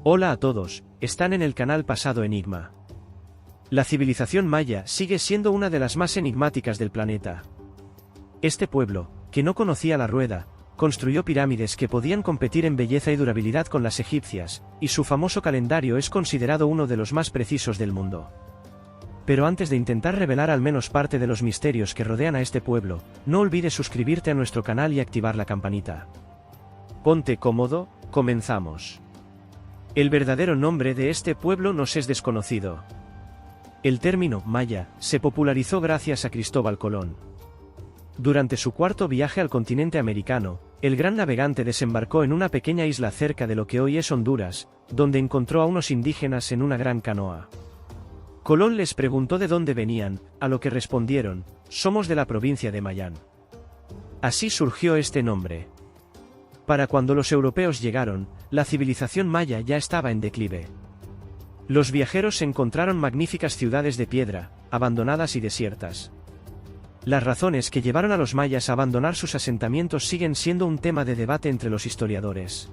Hola a todos, están en el canal Pasado Enigma. La civilización maya sigue siendo una de las más enigmáticas del planeta. Este pueblo, que no conocía la rueda, construyó pirámides que podían competir en belleza y durabilidad con las egipcias, y su famoso calendario es considerado uno de los más precisos del mundo. Pero antes de intentar revelar al menos parte de los misterios que rodean a este pueblo, no olvides suscribirte a nuestro canal y activar la campanita. Ponte cómodo, comenzamos. El verdadero nombre de este pueblo nos es desconocido. El término maya se popularizó gracias a Cristóbal Colón. Durante su cuarto viaje al continente americano, el gran navegante desembarcó en una pequeña isla cerca de lo que hoy es Honduras, donde encontró a unos indígenas en una gran canoa. Colón les preguntó de dónde venían, a lo que respondieron: somos de la provincia de Mayán. Así surgió este nombre. Para cuando los europeos llegaron, la civilización maya ya estaba en declive. Los viajeros encontraron magníficas ciudades de piedra, abandonadas y desiertas. Las razones que llevaron a los mayas a abandonar sus asentamientos siguen siendo un tema de debate entre los historiadores.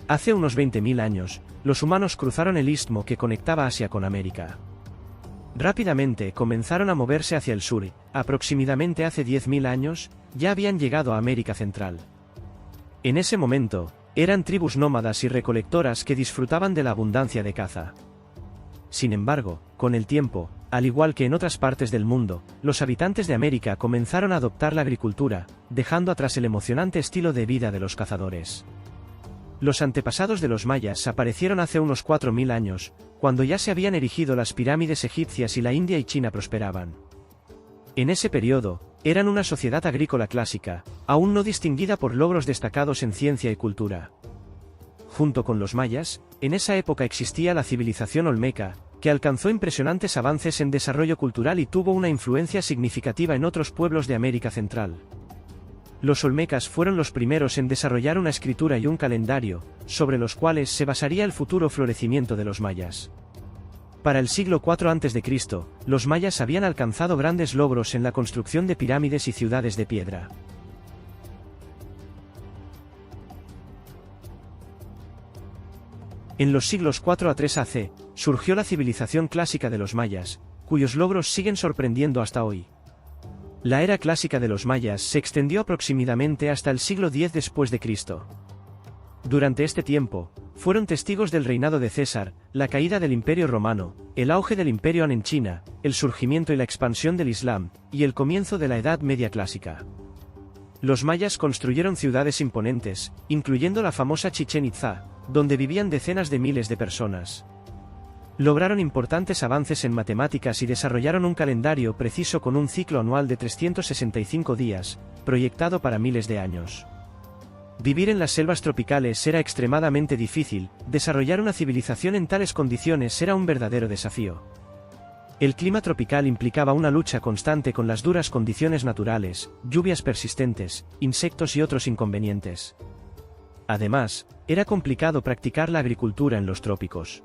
Hace unos 20.000 años, los humanos cruzaron el istmo que conectaba Asia con América. Rápidamente comenzaron a moverse hacia el sur y, aproximadamente hace 10.000 años, ya habían llegado a América Central. En ese momento, eran tribus nómadas y recolectoras que disfrutaban de la abundancia de caza. Sin embargo, con el tiempo, al igual que en otras partes del mundo, los habitantes de América comenzaron a adoptar la agricultura, dejando atrás el emocionante estilo de vida de los cazadores. Los antepasados de los mayas aparecieron hace unos 4.000 años, cuando ya se habían erigido las pirámides egipcias y la India y China prosperaban. En ese periodo, eran una sociedad agrícola clásica, aún no distinguida por logros destacados en ciencia y cultura. Junto con los mayas, en esa época existía la civilización olmeca, que alcanzó impresionantes avances en desarrollo cultural y tuvo una influencia significativa en otros pueblos de América Central. Los olmecas fueron los primeros en desarrollar una escritura y un calendario, sobre los cuales se basaría el futuro florecimiento de los mayas. Para el siglo IV a.C., los mayas habían alcanzado grandes logros en la construcción de pirámides y ciudades de piedra. En los siglos IV a III a.C., surgió la civilización clásica de los mayas, cuyos logros siguen sorprendiendo hasta hoy. La era clásica de los mayas se extendió aproximadamente hasta el siglo X después de Cristo. Durante este tiempo, fueron testigos del reinado de César, la caída del Imperio Romano, el auge del Imperio Han en China, el surgimiento y la expansión del Islam, y el comienzo de la Edad Media clásica. Los mayas construyeron ciudades imponentes, incluyendo la famosa Chichén Itzá, donde vivían decenas de miles de personas. Lograron importantes avances en matemáticas y desarrollaron un calendario preciso con un ciclo anual de 365 días, proyectado para miles de años. Vivir en las selvas tropicales era extremadamente difícil, desarrollar una civilización en tales condiciones era un verdadero desafío. El clima tropical implicaba una lucha constante con las duras condiciones naturales, lluvias persistentes, insectos y otros inconvenientes. Además, era complicado practicar la agricultura en los trópicos.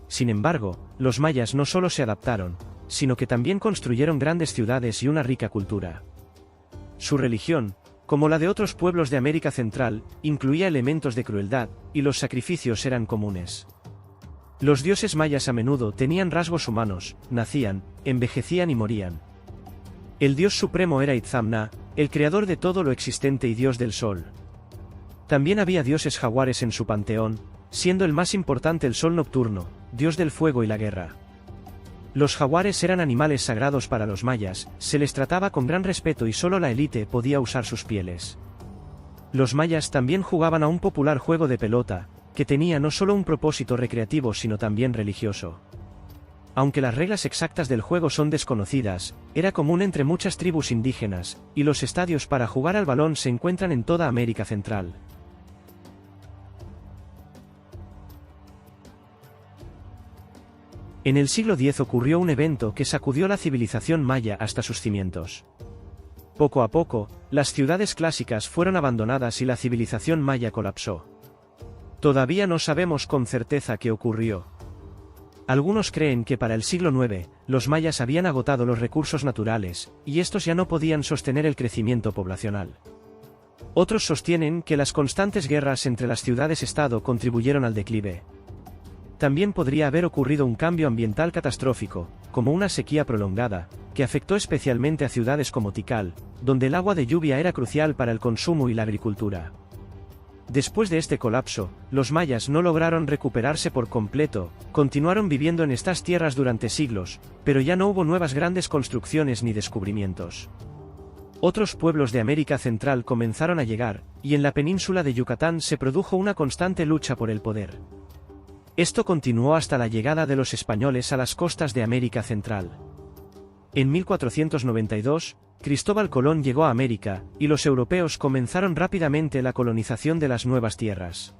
Sin embargo, los mayas no solo se adaptaron, sino que también construyeron grandes ciudades y una rica cultura. Su religión, como la de otros pueblos de América Central, incluía elementos de crueldad, y los sacrificios eran comunes. Los dioses mayas a menudo tenían rasgos humanos, nacían, envejecían y morían. El dios supremo era Itzamna, el creador de todo lo existente y dios del sol. También había dioses jaguares en su panteón, siendo el más importante el sol nocturno, dios del fuego y la guerra. Los jaguares eran animales sagrados para los mayas, se les trataba con gran respeto y solo la élite podía usar sus pieles. Los mayas también jugaban a un popular juego de pelota, que tenía no solo un propósito recreativo sino también religioso. Aunque las reglas exactas del juego son desconocidas, era común entre muchas tribus indígenas, y los estadios para jugar al balón se encuentran en toda América Central. En el siglo X ocurrió un evento que sacudió la civilización maya hasta sus cimientos. Poco a poco, las ciudades clásicas fueron abandonadas y la civilización maya colapsó. Todavía no sabemos con certeza qué ocurrió. Algunos creen que para el siglo IX, los mayas habían agotado los recursos naturales, y estos ya no podían sostener el crecimiento poblacional. Otros sostienen que las constantes guerras entre las ciudades-estado contribuyeron al declive. También podría haber ocurrido un cambio ambiental catastrófico, como una sequía prolongada, que afectó especialmente a ciudades como Tikal, donde el agua de lluvia era crucial para el consumo y la agricultura. Después de este colapso, los mayas no lograron recuperarse por completo, continuaron viviendo en estas tierras durante siglos, pero ya no hubo nuevas grandes construcciones ni descubrimientos. Otros pueblos de América Central comenzaron a llegar, y en la península de Yucatán se produjo una constante lucha por el poder. Esto continuó hasta la llegada de los españoles a las costas de América Central. En 1492, Cristóbal Colón llegó a América, y los europeos comenzaron rápidamente la colonización de las nuevas tierras.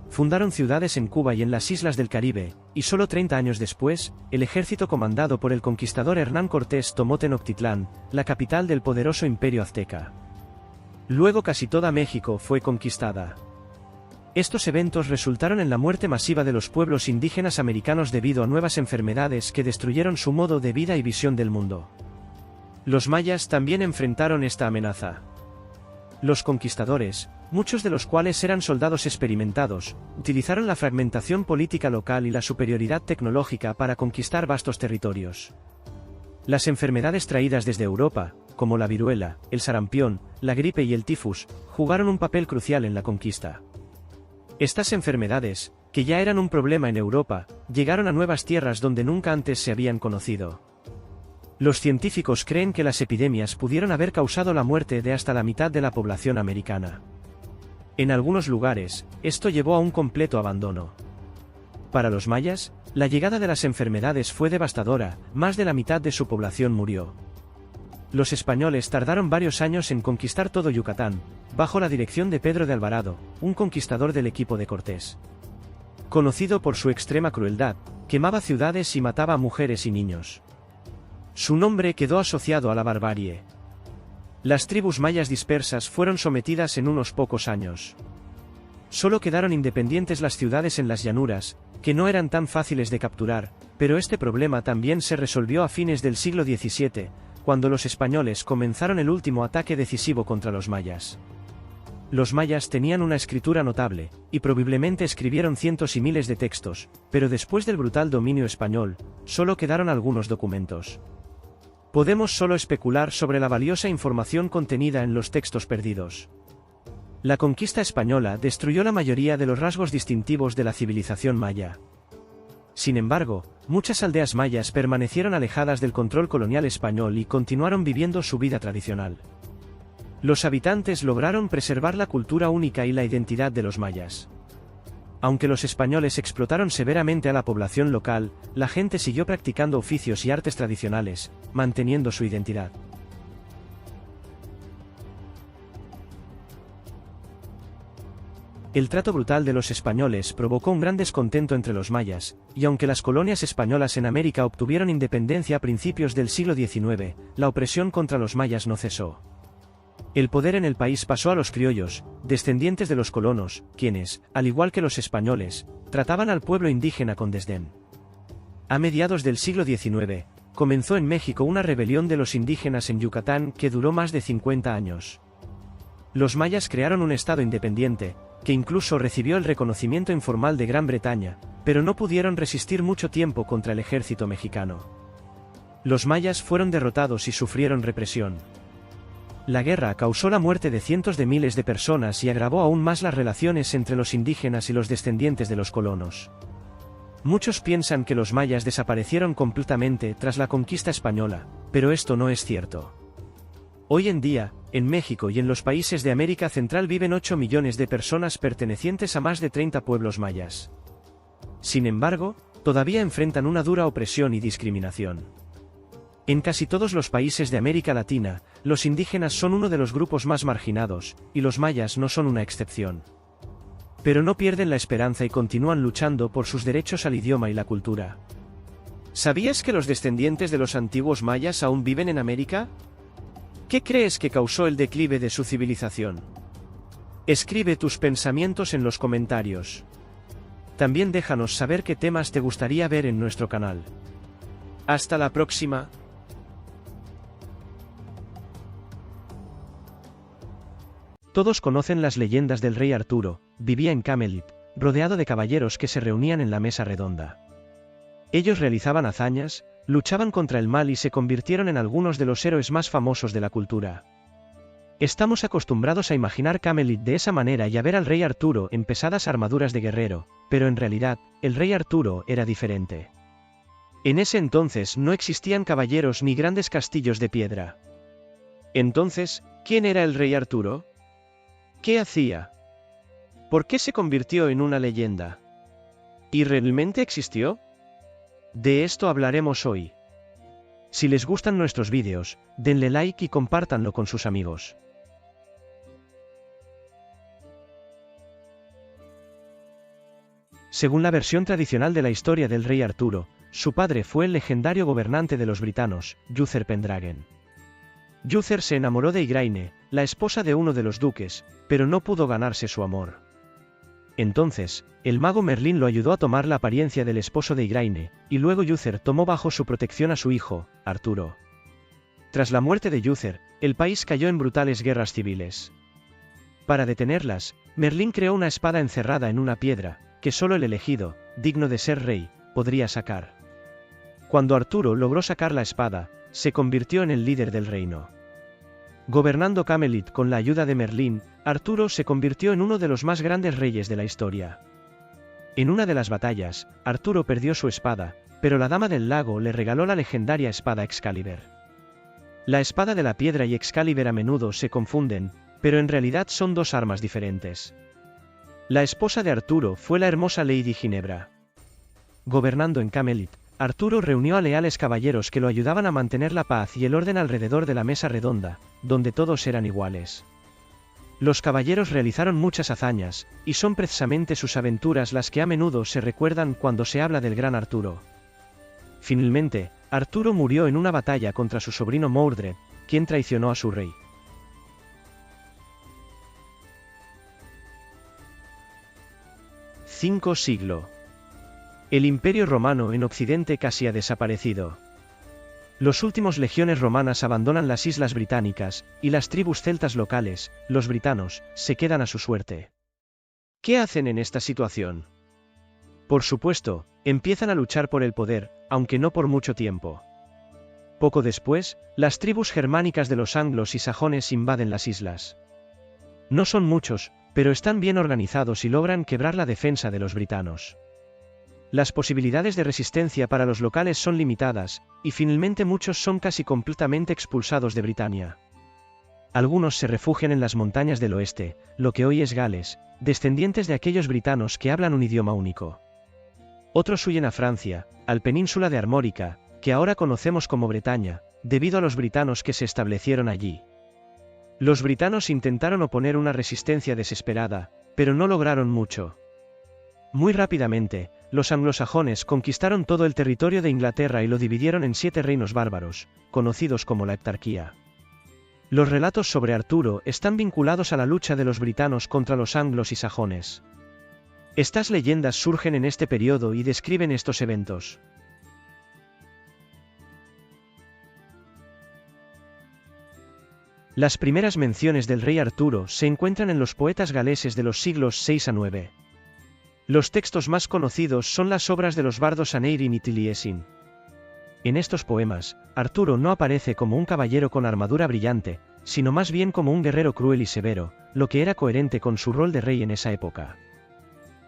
Fundaron ciudades en Cuba y en las islas del Caribe, y solo 30 años después, el ejército comandado por el conquistador Hernán Cortés tomó Tenochtitlán, la capital del poderoso imperio azteca. Luego casi toda México fue conquistada. Estos eventos resultaron en la muerte masiva de los pueblos indígenas americanos debido a nuevas enfermedades que destruyeron su modo de vida y visión del mundo. Los mayas también enfrentaron esta amenaza. Los conquistadores, muchos de los cuales eran soldados experimentados, utilizaron la fragmentación política local y la superioridad tecnológica para conquistar vastos territorios. Las enfermedades traídas desde Europa, como la viruela, el sarampión, la gripe y el tifus, jugaron un papel crucial en la conquista. Estas enfermedades, que ya eran un problema en Europa, llegaron a nuevas tierras donde nunca antes se habían conocido. Los científicos creen que las epidemias pudieron haber causado la muerte de hasta la mitad de la población americana. En algunos lugares, esto llevó a un completo abandono. Para los mayas, la llegada de las enfermedades fue devastadora, más de la mitad de su población murió. Los españoles tardaron varios años en conquistar todo Yucatán, bajo la dirección de Pedro de Alvarado, un conquistador del equipo de Cortés. Conocido por su extrema crueldad, quemaba ciudades y mataba a mujeres y niños. Su nombre quedó asociado a la barbarie. Las tribus mayas dispersas fueron sometidas en unos pocos años. Solo quedaron independientes las ciudades en las llanuras, que no eran tan fáciles de capturar, pero este problema también se resolvió a fines del siglo XVII, cuando los españoles comenzaron el último ataque decisivo contra los mayas. Los mayas tenían una escritura notable, y probablemente escribieron cientos y miles de textos, pero después del brutal dominio español, solo quedaron algunos documentos. Podemos solo especular sobre la valiosa información contenida en los textos perdidos. La conquista española destruyó la mayoría de los rasgos distintivos de la civilización maya. Sin embargo, muchas aldeas mayas permanecieron alejadas del control colonial español y continuaron viviendo su vida tradicional. Los habitantes lograron preservar la cultura única y la identidad de los mayas. Aunque los españoles explotaron severamente a la población local, la gente siguió practicando oficios y artes tradicionales, manteniendo su identidad. El trato brutal de los españoles provocó un gran descontento entre los mayas, y aunque las colonias españolas en América obtuvieron independencia a principios del siglo XIX, la opresión contra los mayas no cesó. El poder en el país pasó a los criollos, descendientes de los colonos, quienes, al igual que los españoles, trataban al pueblo indígena con desdén. A mediados del siglo XIX, comenzó en México una rebelión de los indígenas en Yucatán que duró más de 50 años. Los mayas crearon un estado independiente, que incluso recibió el reconocimiento informal de Gran Bretaña, pero no pudieron resistir mucho tiempo contra el ejército mexicano. Los mayas fueron derrotados y sufrieron represión. La guerra causó la muerte de cientos de miles de personas y agravó aún más las relaciones entre los indígenas y los descendientes de los colonos. Muchos piensan que los mayas desaparecieron completamente tras la conquista española, pero esto no es cierto. Hoy en día, en México y en los países de América Central viven 8 millones de personas pertenecientes a más de 30 pueblos mayas. Sin embargo, todavía enfrentan una dura opresión y discriminación. En casi todos los países de América Latina, los indígenas son uno de los grupos más marginados, y los mayas no son una excepción. Pero no pierden la esperanza y continúan luchando por sus derechos al idioma y la cultura. ¿Sabías que los descendientes de los antiguos mayas aún viven en América? ¿Qué crees que causó el declive de su civilización? Escribe tus pensamientos en los comentarios. También déjanos saber qué temas te gustaría ver en nuestro canal. Hasta la próxima. Todos conocen las leyendas del rey Arturo. Vivía en Camelot, rodeado de caballeros que se reunían en la mesa redonda. Ellos realizaban hazañas, luchaban contra el mal y se convirtieron en algunos de los héroes más famosos de la cultura. Estamos acostumbrados a imaginar Camelot de esa manera y a ver al rey Arturo en pesadas armaduras de guerrero, pero en realidad, el rey Arturo era diferente. En ese entonces no existían caballeros ni grandes castillos de piedra. Entonces, ¿quién era el rey Arturo? ¿Qué hacía? ¿Por qué se convirtió en una leyenda? ¿Y realmente existió? De esto hablaremos hoy. Si les gustan nuestros vídeos, denle like y compártanlo con sus amigos. Según la versión tradicional de la historia del rey Arturo, su padre fue el legendario gobernante de los britanos, Uther Pendragon. Uther se enamoró de Igraine, la esposa de uno de los duques, pero no pudo ganarse su amor. Entonces, el mago Merlín lo ayudó a tomar la apariencia del esposo de Igraine, y luego Uther tomó bajo su protección a su hijo, Arturo. Tras la muerte de Uther, el país cayó en brutales guerras civiles. Para detenerlas, Merlín creó una espada encerrada en una piedra, que solo el elegido, digno de ser rey, podría sacar. Cuando Arturo logró sacar la espada, se convirtió en el líder del reino. Gobernando Camelot con la ayuda de Merlín, Arturo se convirtió en uno de los más grandes reyes de la historia. En una de las batallas, Arturo perdió su espada, pero la Dama del Lago le regaló la legendaria espada Excalibur. La espada de la piedra y Excalibur a menudo se confunden, pero en realidad son dos armas diferentes. La esposa de Arturo fue la hermosa Lady Ginebra. Gobernando en Camelot, Arturo reunió a leales caballeros que lo ayudaban a mantener la paz y el orden alrededor de la mesa redonda, donde todos eran iguales. Los caballeros realizaron muchas hazañas, y son precisamente sus aventuras las que a menudo se recuerdan cuando se habla del gran Arturo. Finalmente, Arturo murió en una batalla contra su sobrino Mordred, quien traicionó a su rey. V siglo. El Imperio Romano en Occidente casi ha desaparecido. Los últimos legiones romanas abandonan las islas británicas, y las tribus celtas locales, los britanos, se quedan a su suerte. ¿Qué hacen en esta situación? Por supuesto, empiezan a luchar por el poder, aunque no por mucho tiempo. Poco después, las tribus germánicas de los anglos y sajones invaden las islas. No son muchos, pero están bien organizados y logran quebrar la defensa de los britanos. Las posibilidades de resistencia para los locales son limitadas, y finalmente muchos son casi completamente expulsados de Britania. Algunos se refugian en las montañas del oeste, lo que hoy es Gales, descendientes de aquellos britanos que hablan un idioma único. Otros huyen a Francia, al península de Armórica, que ahora conocemos como Bretaña, debido a los britanos que se establecieron allí. Los britanos intentaron oponer una resistencia desesperada, pero no lograron mucho. Muy rápidamente, los anglosajones conquistaron todo el territorio de Inglaterra y lo dividieron en 7 reinos bárbaros, conocidos como la Heptarquía. Los relatos sobre Arturo están vinculados a la lucha de los britanos contra los anglos y sajones. Estas leyendas surgen en este periodo y describen estos eventos. Las primeras menciones del rey Arturo se encuentran en los poetas galeses de los siglos 6 a 9. Los textos más conocidos son las obras de los bardos Aneirin y Taliesin. En estos poemas, Arturo no aparece como un caballero con armadura brillante, sino más bien como un guerrero cruel y severo, lo que era coherente con su rol de rey en esa época.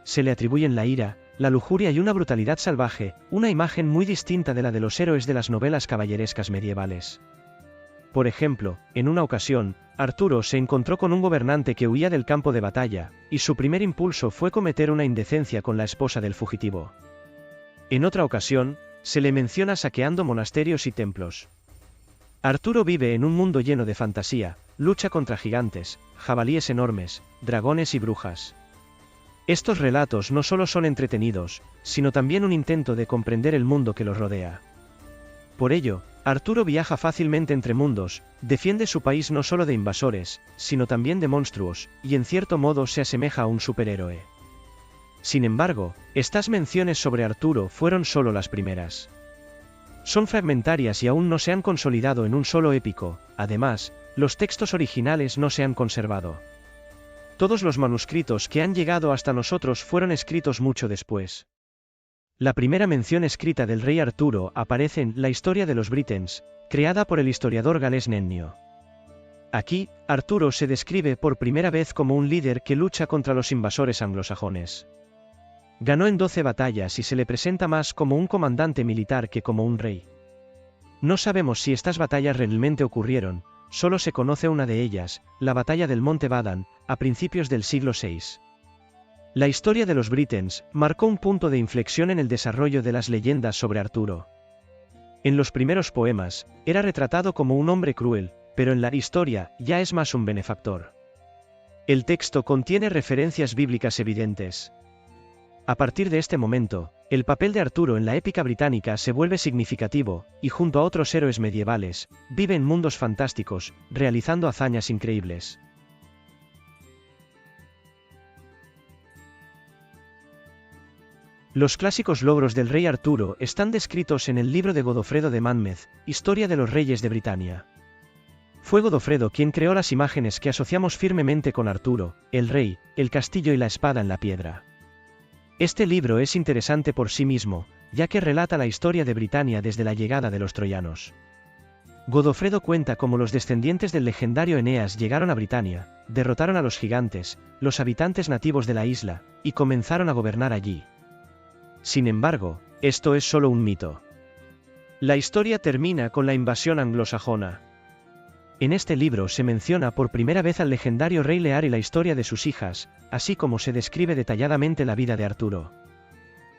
Se le atribuyen la ira, la lujuria y una brutalidad salvaje, una imagen muy distinta de la de los héroes de las novelas caballerescas medievales. Por ejemplo, en una ocasión, Arturo se encontró con un gobernante que huía del campo de batalla, y su primer impulso fue cometer una indecencia con la esposa del fugitivo. En otra ocasión, se le menciona saqueando monasterios y templos. Arturo vive en un mundo lleno de fantasía, lucha contra gigantes, jabalíes enormes, dragones y brujas. Estos relatos no solo son entretenidos, sino también un intento de comprender el mundo que los rodea. Por ello, Arturo viaja fácilmente entre mundos, defiende su país no solo de invasores, sino también de monstruos, y en cierto modo se asemeja a un superhéroe. Sin embargo, estas menciones sobre Arturo fueron solo las primeras. Son fragmentarias y aún no se han consolidado en un solo épico, además, los textos originales no se han conservado. Todos los manuscritos que han llegado hasta nosotros fueron escritos mucho después. La primera mención escrita del rey Arturo aparece en La historia de los Britons, creada por el historiador galés Nenio. Aquí, Arturo se describe por primera vez como un líder que lucha contra los invasores anglosajones. Ganó en 12 batallas y se le presenta más como un comandante militar que como un rey. No sabemos si estas batallas realmente ocurrieron, solo se conoce una de ellas, la batalla del Monte Badon, a principios del siglo VI. La historia de los Britons marcó un punto de inflexión en el desarrollo de las leyendas sobre Arturo. En los primeros poemas, era retratado como un hombre cruel, pero en la historia ya es más un benefactor. El texto contiene referencias bíblicas evidentes. A partir de este momento, el papel de Arturo en la épica británica se vuelve significativo, y junto a otros héroes medievales, vive en mundos fantásticos, realizando hazañas increíbles. Los clásicos logros del rey Arturo están descritos en el libro de Godofredo de Monmouth, Historia de los Reyes de Britania. Fue Godofredo quien creó las imágenes que asociamos firmemente con Arturo, el rey, el castillo y la espada en la piedra. Este libro es interesante por sí mismo, ya que relata la historia de Britania desde la llegada de los troyanos. Godofredo cuenta cómo los descendientes del legendario Eneas llegaron a Britania, derrotaron a los gigantes, los habitantes nativos de la isla, y comenzaron a gobernar allí. Sin embargo, esto es solo un mito. La historia termina con la invasión anglosajona. En este libro se menciona por primera vez al legendario rey Lear y la historia de sus hijas, así como se describe detalladamente la vida de Arturo.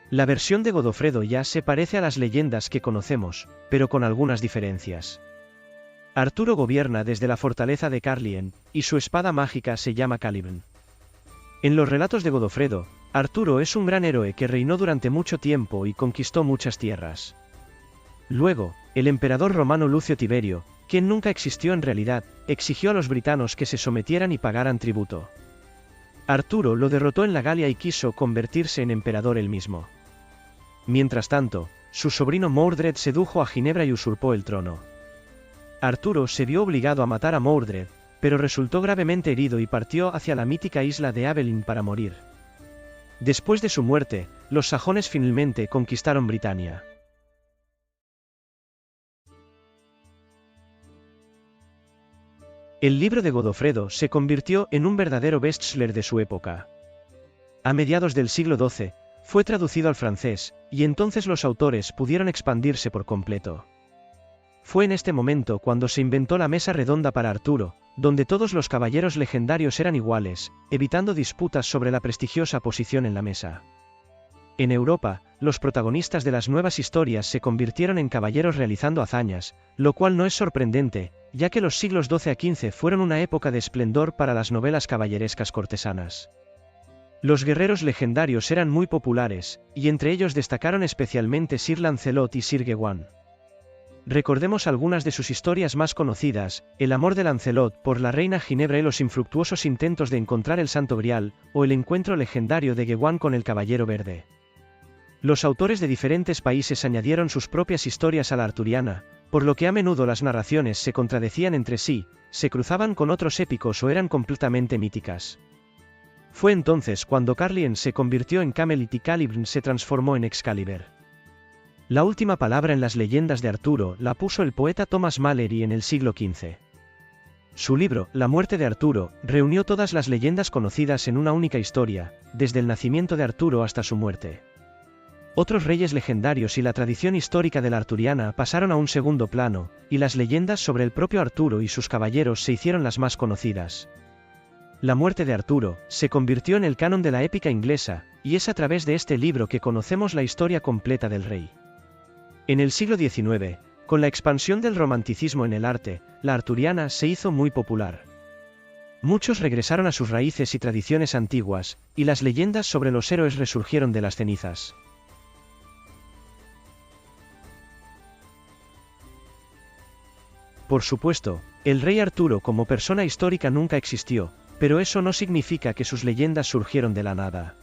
La versión de Godofredo ya se parece a las leyendas que conocemos, pero con algunas diferencias. Arturo gobierna desde la fortaleza de Carlien, y su espada mágica se llama Caliban. En los relatos de Godofredo, Arturo es un gran héroe que reinó durante mucho tiempo y conquistó muchas tierras. Luego, el emperador romano Lucio Tiberio, quien nunca existió en realidad, exigió a los britanos que se sometieran y pagaran tributo. Arturo lo derrotó en la Galia y quiso convertirse en emperador él mismo. Mientras tanto, su sobrino Mordred sedujo a Ginebra y usurpó el trono. Arturo se vio obligado a matar a Mordred, pero resultó gravemente herido y partió hacia la mítica isla de Avelin para morir. Después de su muerte, los sajones finalmente conquistaron Britania. El libro de Godofredo se convirtió en un verdadero bestseller de su época. A mediados del siglo XII, fue traducido al francés, y entonces los autores pudieron expandirse por completo. Fue en este momento cuando se inventó la mesa redonda para Arturo, donde todos los caballeros legendarios eran iguales, evitando disputas sobre la prestigiosa posición en la mesa. En Europa, los protagonistas de las nuevas historias se convirtieron en caballeros realizando hazañas, lo cual no es sorprendente, ya que los siglos XII a XV fueron una época de esplendor para las novelas caballerescas cortesanas. Los guerreros legendarios eran muy populares, y entre ellos destacaron especialmente Sir Lancelot y Sir Gawain. Recordemos algunas de sus historias más conocidas: el amor de Lancelot por la reina Ginebra y los infructuosos intentos de encontrar el Santo Grial, o el encuentro legendario de Gawain con el Caballero Verde. Los autores de diferentes países añadieron sus propias historias a la arturiana, por lo que a menudo las narraciones se contradecían entre sí, se cruzaban con otros épicos o eran completamente míticas. Fue entonces cuando Carlien se convirtió en Camelot y Caliban se transformó en Excalibur. La última palabra en las leyendas de Arturo la puso el poeta Thomas Malory en el siglo XV. Su libro, La muerte de Arturo, reunió todas las leyendas conocidas en una única historia, desde el nacimiento de Arturo hasta su muerte. Otros reyes legendarios y la tradición histórica de la arturiana pasaron a un segundo plano, y las leyendas sobre el propio Arturo y sus caballeros se hicieron las más conocidas. La muerte de Arturo se convirtió en el canon de la épica inglesa, y es a través de este libro que conocemos la historia completa del rey. En el siglo XIX, con la expansión del romanticismo en el arte, la arturiana se hizo muy popular. Muchos regresaron a sus raíces y tradiciones antiguas, y las leyendas sobre los héroes resurgieron de las cenizas. Por supuesto, el rey Arturo como persona histórica nunca existió, pero eso no significa que sus leyendas surgieron de la nada.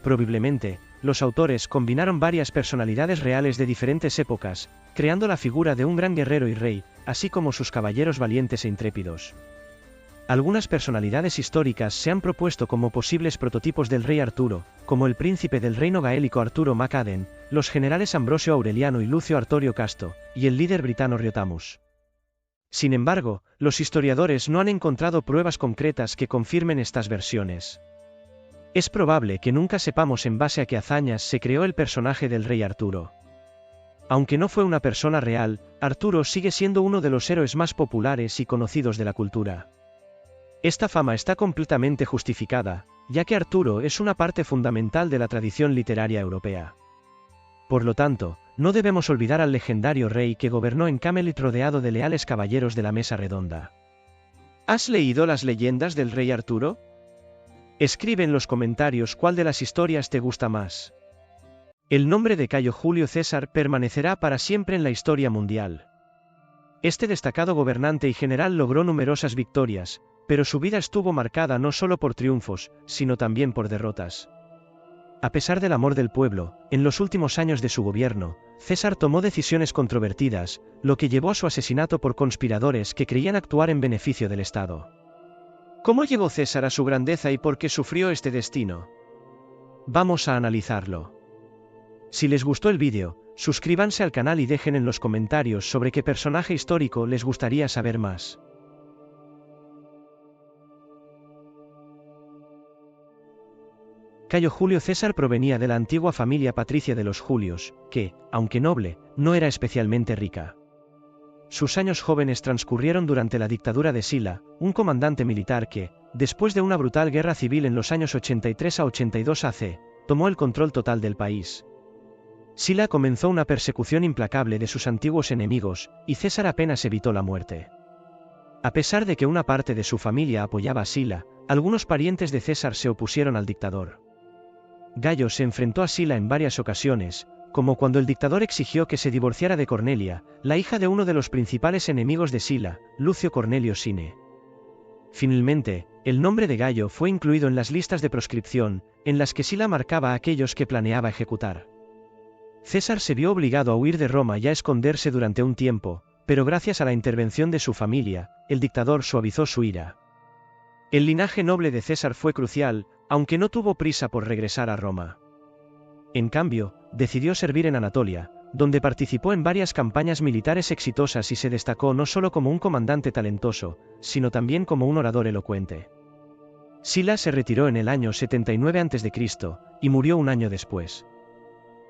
Probablemente, los autores combinaron varias personalidades reales de diferentes épocas, creando la figura de un gran guerrero y rey, así como sus caballeros valientes e intrépidos. Algunas personalidades históricas se han propuesto como posibles prototipos del rey Arturo, como el príncipe del reino gaélico Arturo Mac Adén, los generales Ambrosio Aureliano y Lucio Artorio Casto, y el líder britano Riotamus. Sin embargo, los historiadores no han encontrado pruebas concretas que confirmen estas versiones. Es probable que nunca sepamos en base a qué hazañas se creó el personaje del rey Arturo. Aunque no fue una persona real, Arturo sigue siendo uno de los héroes más populares y conocidos de la cultura. Esta fama está completamente justificada, ya que Arturo es una parte fundamental de la tradición literaria europea. Por lo tanto, no debemos olvidar al legendario rey que gobernó en Camelot rodeado de leales caballeros de la Mesa Redonda. ¿Has leído las leyendas del rey Arturo? Escribe en los comentarios cuál de las historias te gusta más. El nombre de Cayo Julio César permanecerá para siempre en la historia mundial. Este destacado gobernante y general logró numerosas victorias, pero su vida estuvo marcada no solo por triunfos, sino también por derrotas. A pesar del amor del pueblo, en los últimos años de su gobierno, César tomó decisiones controvertidas, lo que llevó a su asesinato por conspiradores que creían actuar en beneficio del Estado. ¿Cómo llegó César a su grandeza y por qué sufrió este destino? Vamos a analizarlo. Si les gustó el vídeo, suscríbanse al canal y dejen en los comentarios sobre qué personaje histórico les gustaría saber más. Cayo Julio César provenía de la antigua familia patricia de los Julios, que, aunque noble, no era especialmente rica. Sus años jóvenes transcurrieron durante la dictadura de Sila, un comandante militar que, después de una brutal guerra civil en los años 83 a 82 AC, tomó el control total del país. Sila comenzó una persecución implacable de sus antiguos enemigos, y César apenas evitó la muerte. A pesar de que una parte de su familia apoyaba a Sila, algunos parientes de César se opusieron al dictador. Gayo se enfrentó a Sila en varias ocasiones, como cuando el dictador exigió que se divorciara de Cornelia, la hija de uno de los principales enemigos de Sila, Lucio Cornelio Cine. Finalmente, el nombre de Gayo fue incluido en las listas de proscripción, en las que Sila marcaba a aquellos que planeaba ejecutar. César se vio obligado a huir de Roma y a esconderse durante un tiempo, pero gracias a la intervención de su familia, el dictador suavizó su ira. El linaje noble de César fue crucial, aunque no tuvo prisa por regresar a Roma. En cambio, decidió servir en Anatolia, donde participó en varias campañas militares exitosas y se destacó no solo como un comandante talentoso, sino también como un orador elocuente. Sila se retiró en el año 79 a.C., y murió un año después.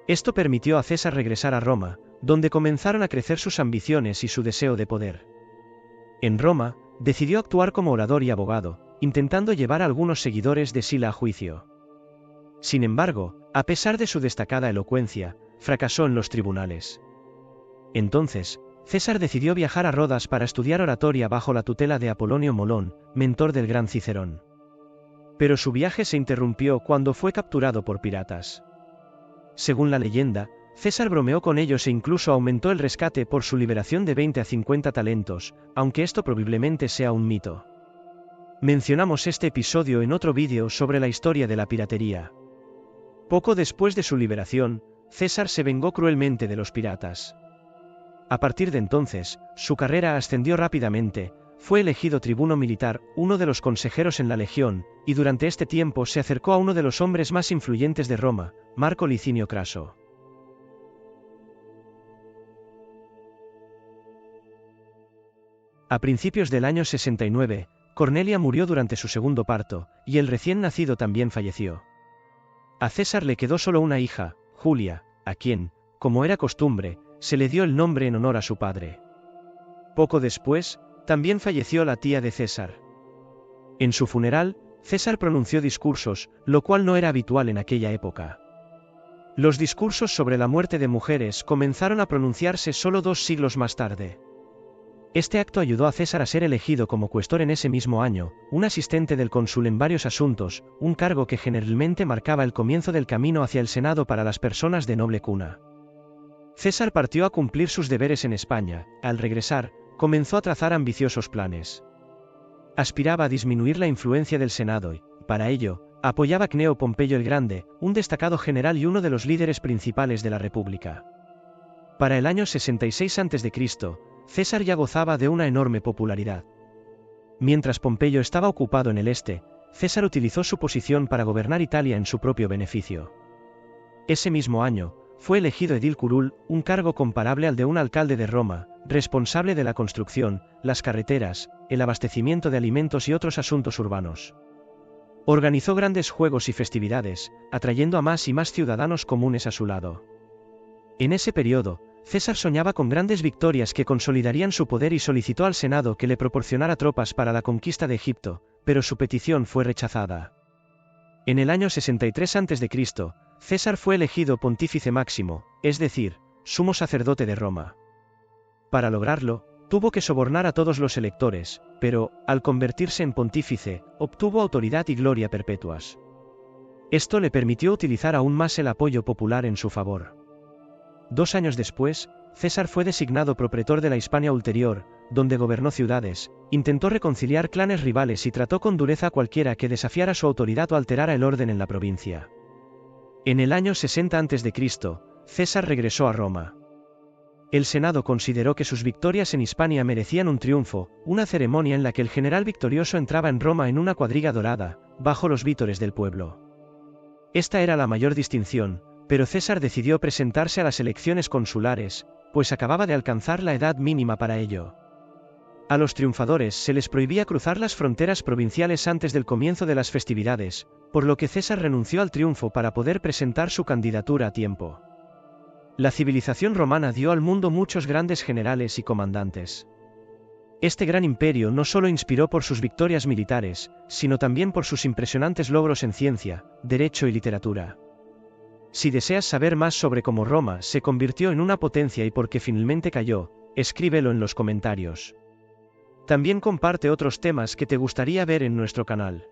Esto permitió a César regresar a Roma, donde comenzaron a crecer sus ambiciones y su deseo de poder. En Roma, decidió actuar como orador y abogado, intentando llevar a algunos seguidores de Sila a juicio. Sin embargo, a pesar de su destacada elocuencia, fracasó en los tribunales. Entonces, César decidió viajar a Rodas para estudiar oratoria bajo la tutela de Apolonio Molón, mentor del gran Cicerón. Pero su viaje se interrumpió cuando fue capturado por piratas. Según la leyenda, César bromeó con ellos e incluso aumentó el rescate por su liberación de 20 a 50 talentos, aunque esto probablemente sea un mito. Mencionamos este episodio en otro vídeo sobre la historia de la piratería. Poco después de su liberación, César se vengó cruelmente de los piratas. A partir de entonces, su carrera ascendió rápidamente, fue elegido tribuno militar, uno de los consejeros en la legión, y durante este tiempo se acercó a uno de los hombres más influyentes de Roma, Marco Licinio Craso. A principios del año 69, Cornelia murió durante su segundo parto, y el recién nacido también falleció. A César le quedó solo una hija, Julia, a quien, como era costumbre, se le dio el nombre en honor a su padre. Poco después, también falleció la tía de César. En su funeral, César pronunció discursos, lo cual no era habitual en aquella época. Los discursos sobre la muerte de mujeres comenzaron a pronunciarse solo 2 siglos más tarde. Este acto ayudó a César a ser elegido como cuestor en ese mismo año, un asistente del cónsul en varios asuntos, un cargo que generalmente marcaba el comienzo del camino hacia el Senado para las personas de noble cuna. César partió a cumplir sus deberes en España. Al regresar, comenzó a trazar ambiciosos planes. Aspiraba a disminuir la influencia del Senado y, para ello, apoyaba a Cneo Pompeyo el Grande, un destacado general y uno de los líderes principales de la República. Para el año 66 a.C., César ya gozaba de una enorme popularidad. Mientras Pompeyo estaba ocupado en el este, César utilizó su posición para gobernar Italia en su propio beneficio. Ese mismo año, fue elegido edil curul, un cargo comparable al de un alcalde de Roma, responsable de la construcción, las carreteras, el abastecimiento de alimentos y otros asuntos urbanos. Organizó grandes juegos y festividades, atrayendo a más y más ciudadanos comunes a su lado. En ese periodo, César soñaba con grandes victorias que consolidarían su poder y solicitó al Senado que le proporcionara tropas para la conquista de Egipto, pero su petición fue rechazada. En el año 63 a.C., César fue elegido pontífice máximo, es decir, sumo sacerdote de Roma. Para lograrlo, tuvo que sobornar a todos los electores, pero, al convertirse en pontífice, obtuvo autoridad y gloria perpetuas. Esto le permitió utilizar aún más el apoyo popular en su favor. 2 años después, César fue designado propretor de la Hispania Ulterior, donde gobernó ciudades, intentó reconciliar clanes rivales y trató con dureza a cualquiera que desafiara su autoridad o alterara el orden en la provincia. En el año 60 a.C., César regresó a Roma. El Senado consideró que sus victorias en Hispania merecían un triunfo, una ceremonia en la que el general victorioso entraba en Roma en una cuadriga dorada, bajo los vítores del pueblo. Esta era la mayor distinción, pero César decidió presentarse a las elecciones consulares, pues acababa de alcanzar la edad mínima para ello. A los triunfadores se les prohibía cruzar las fronteras provinciales antes del comienzo de las festividades, por lo que César renunció al triunfo para poder presentar su candidatura a tiempo. La civilización romana dio al mundo muchos grandes generales y comandantes. Este gran imperio no solo inspiró por sus victorias militares, sino también por sus impresionantes logros en ciencia, derecho y literatura. Si deseas saber más sobre cómo Roma se convirtió en una potencia y por qué finalmente cayó, escríbelo en los comentarios. También comparte otros temas que te gustaría ver en nuestro canal.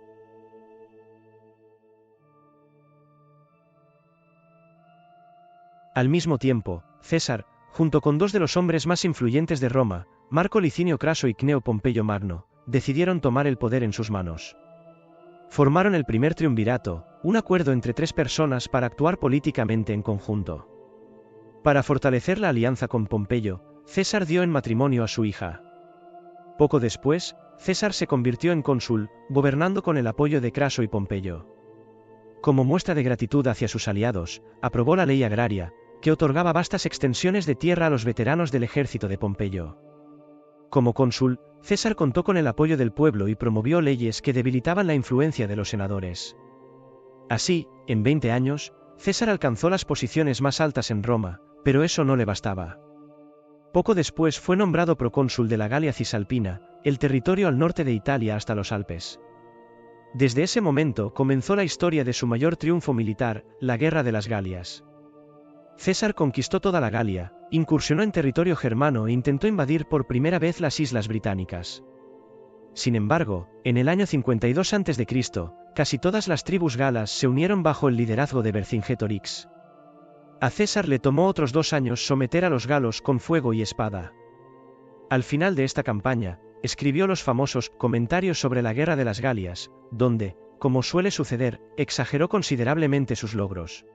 Al mismo tiempo, César, junto con 2 de los hombres más influyentes de Roma, Marco Licinio Craso y Cneo Pompeyo Magno, decidieron tomar el poder en sus manos. Formaron el primer triunvirato, un acuerdo entre 3 personas para actuar políticamente en conjunto. Para fortalecer la alianza con Pompeyo, César dio en matrimonio a su hija. Poco después, César se convirtió en cónsul, gobernando con el apoyo de Craso y Pompeyo. Como muestra de gratitud hacia sus aliados, aprobó la ley agraria, que otorgaba vastas extensiones de tierra a los veteranos del ejército de Pompeyo. Como cónsul, César contó con el apoyo del pueblo y promovió leyes que debilitaban la influencia de los senadores. Así, en 20 años, César alcanzó las posiciones más altas en Roma, pero eso no le bastaba. Poco después fue nombrado procónsul de la Galia Cisalpina, el territorio al norte de Italia hasta los Alpes. Desde ese momento comenzó la historia de su mayor triunfo militar, la Guerra de las Galias. César conquistó toda la Galia, incursionó en territorio germano e intentó invadir por primera vez las islas británicas. Sin embargo, en el año 52 a.C., casi todas las tribus galas se unieron bajo el liderazgo de Vercingetorix. A César le tomó otros 2 años someter a los galos con fuego y espada. Al final de esta campaña, escribió los famosos Comentarios sobre la Guerra de las Galias, donde, como suele suceder, exageró considerablemente sus logros.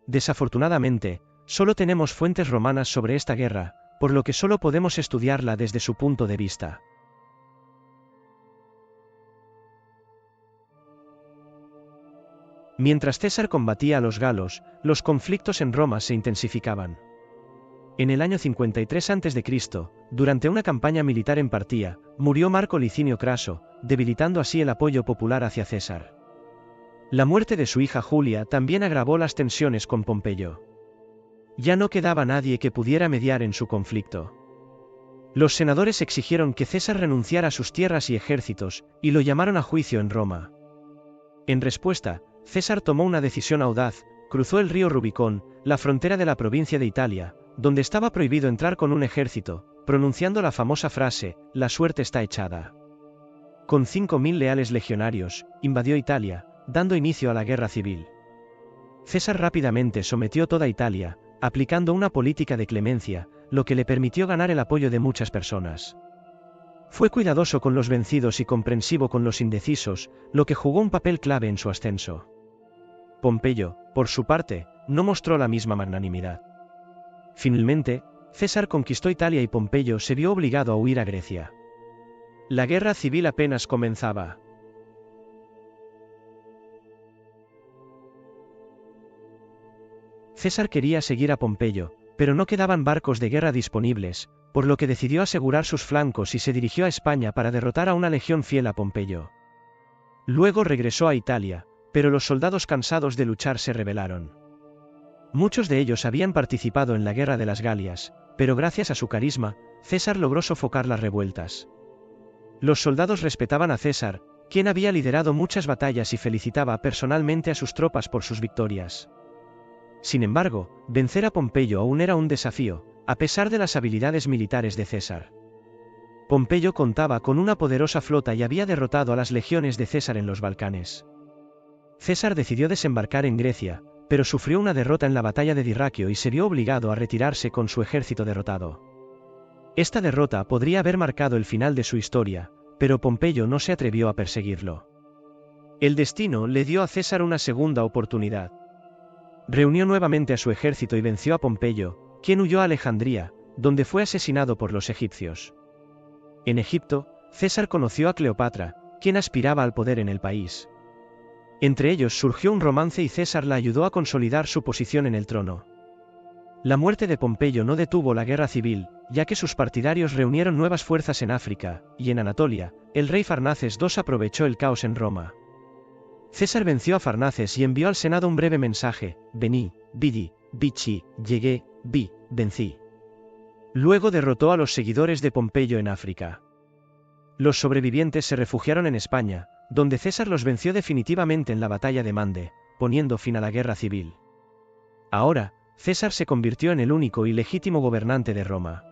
Desafortunadamente, solo tenemos fuentes romanas sobre esta guerra, por lo que solo podemos estudiarla desde su punto de vista. Mientras César combatía a los galos, los conflictos en Roma se intensificaban. En el año 53 a.C., durante una campaña militar en Partia, murió Marco Licinio Craso, debilitando así el apoyo popular hacia César. La muerte de su hija Julia también agravó las tensiones con Pompeyo. Ya no quedaba nadie que pudiera mediar en su conflicto. Los senadores exigieron que César renunciara a sus tierras y ejércitos, y lo llamaron a juicio en Roma. En respuesta, César tomó una decisión audaz, cruzó el río Rubicón, la frontera de la provincia de Italia, donde estaba prohibido entrar con un ejército, pronunciando la famosa frase, «La suerte está echada». Con 5.000 leales legionarios, invadió Italia, dando inicio a la guerra civil. César rápidamente sometió toda Italia, aplicando una política de clemencia, lo que le permitió ganar el apoyo de muchas personas. Fue cuidadoso con los vencidos y comprensivo con los indecisos, lo que jugó un papel clave en su ascenso. Pompeyo, por su parte, no mostró la misma magnanimidad. Finalmente, César conquistó Italia y Pompeyo se vio obligado a huir a Grecia. La guerra civil apenas comenzaba. César quería seguir a Pompeyo, pero no quedaban barcos de guerra disponibles, por lo que decidió asegurar sus flancos y se dirigió a España para derrotar a una legión fiel a Pompeyo. Luego regresó a Italia, pero los soldados cansados de luchar se rebelaron. Muchos de ellos habían participado en la guerra de las Galias, pero gracias a su carisma, César logró sofocar las revueltas. Los soldados respetaban a César, quien había liderado muchas batallas y felicitaba personalmente a sus tropas por sus victorias. Sin embargo, vencer a Pompeyo aún era un desafío, a pesar de las habilidades militares de César. Pompeyo contaba con una poderosa flota y había derrotado a las legiones de César en los Balcanes. César decidió desembarcar en Grecia, pero sufrió una derrota en la batalla de Dirraquio y se vio obligado a retirarse con su ejército derrotado. Esta derrota podría haber marcado el final de su historia, pero Pompeyo no se atrevió a perseguirlo. El destino le dio a César una segunda oportunidad. Reunió nuevamente a su ejército y venció a Pompeyo, quien huyó a Alejandría, donde fue asesinado por los egipcios. En Egipto, César conoció a Cleopatra, quien aspiraba al poder en el país. Entre ellos surgió un romance y César la ayudó a consolidar su posición en el trono. La muerte de Pompeyo no detuvo la guerra civil, ya que sus partidarios reunieron nuevas fuerzas en África, y en Anatolia, el rey Farnaces II aprovechó el caos en Roma. César venció a Farnaces y envió al Senado un breve mensaje: Vení, vidi, vici, llegué, vi, vencí. Luego derrotó a los seguidores de Pompeyo en África. Los sobrevivientes se refugiaron en España, donde César los venció definitivamente en la batalla de Mande, poniendo fin a la guerra civil. Ahora, César se convirtió en el único y legítimo gobernante de Roma.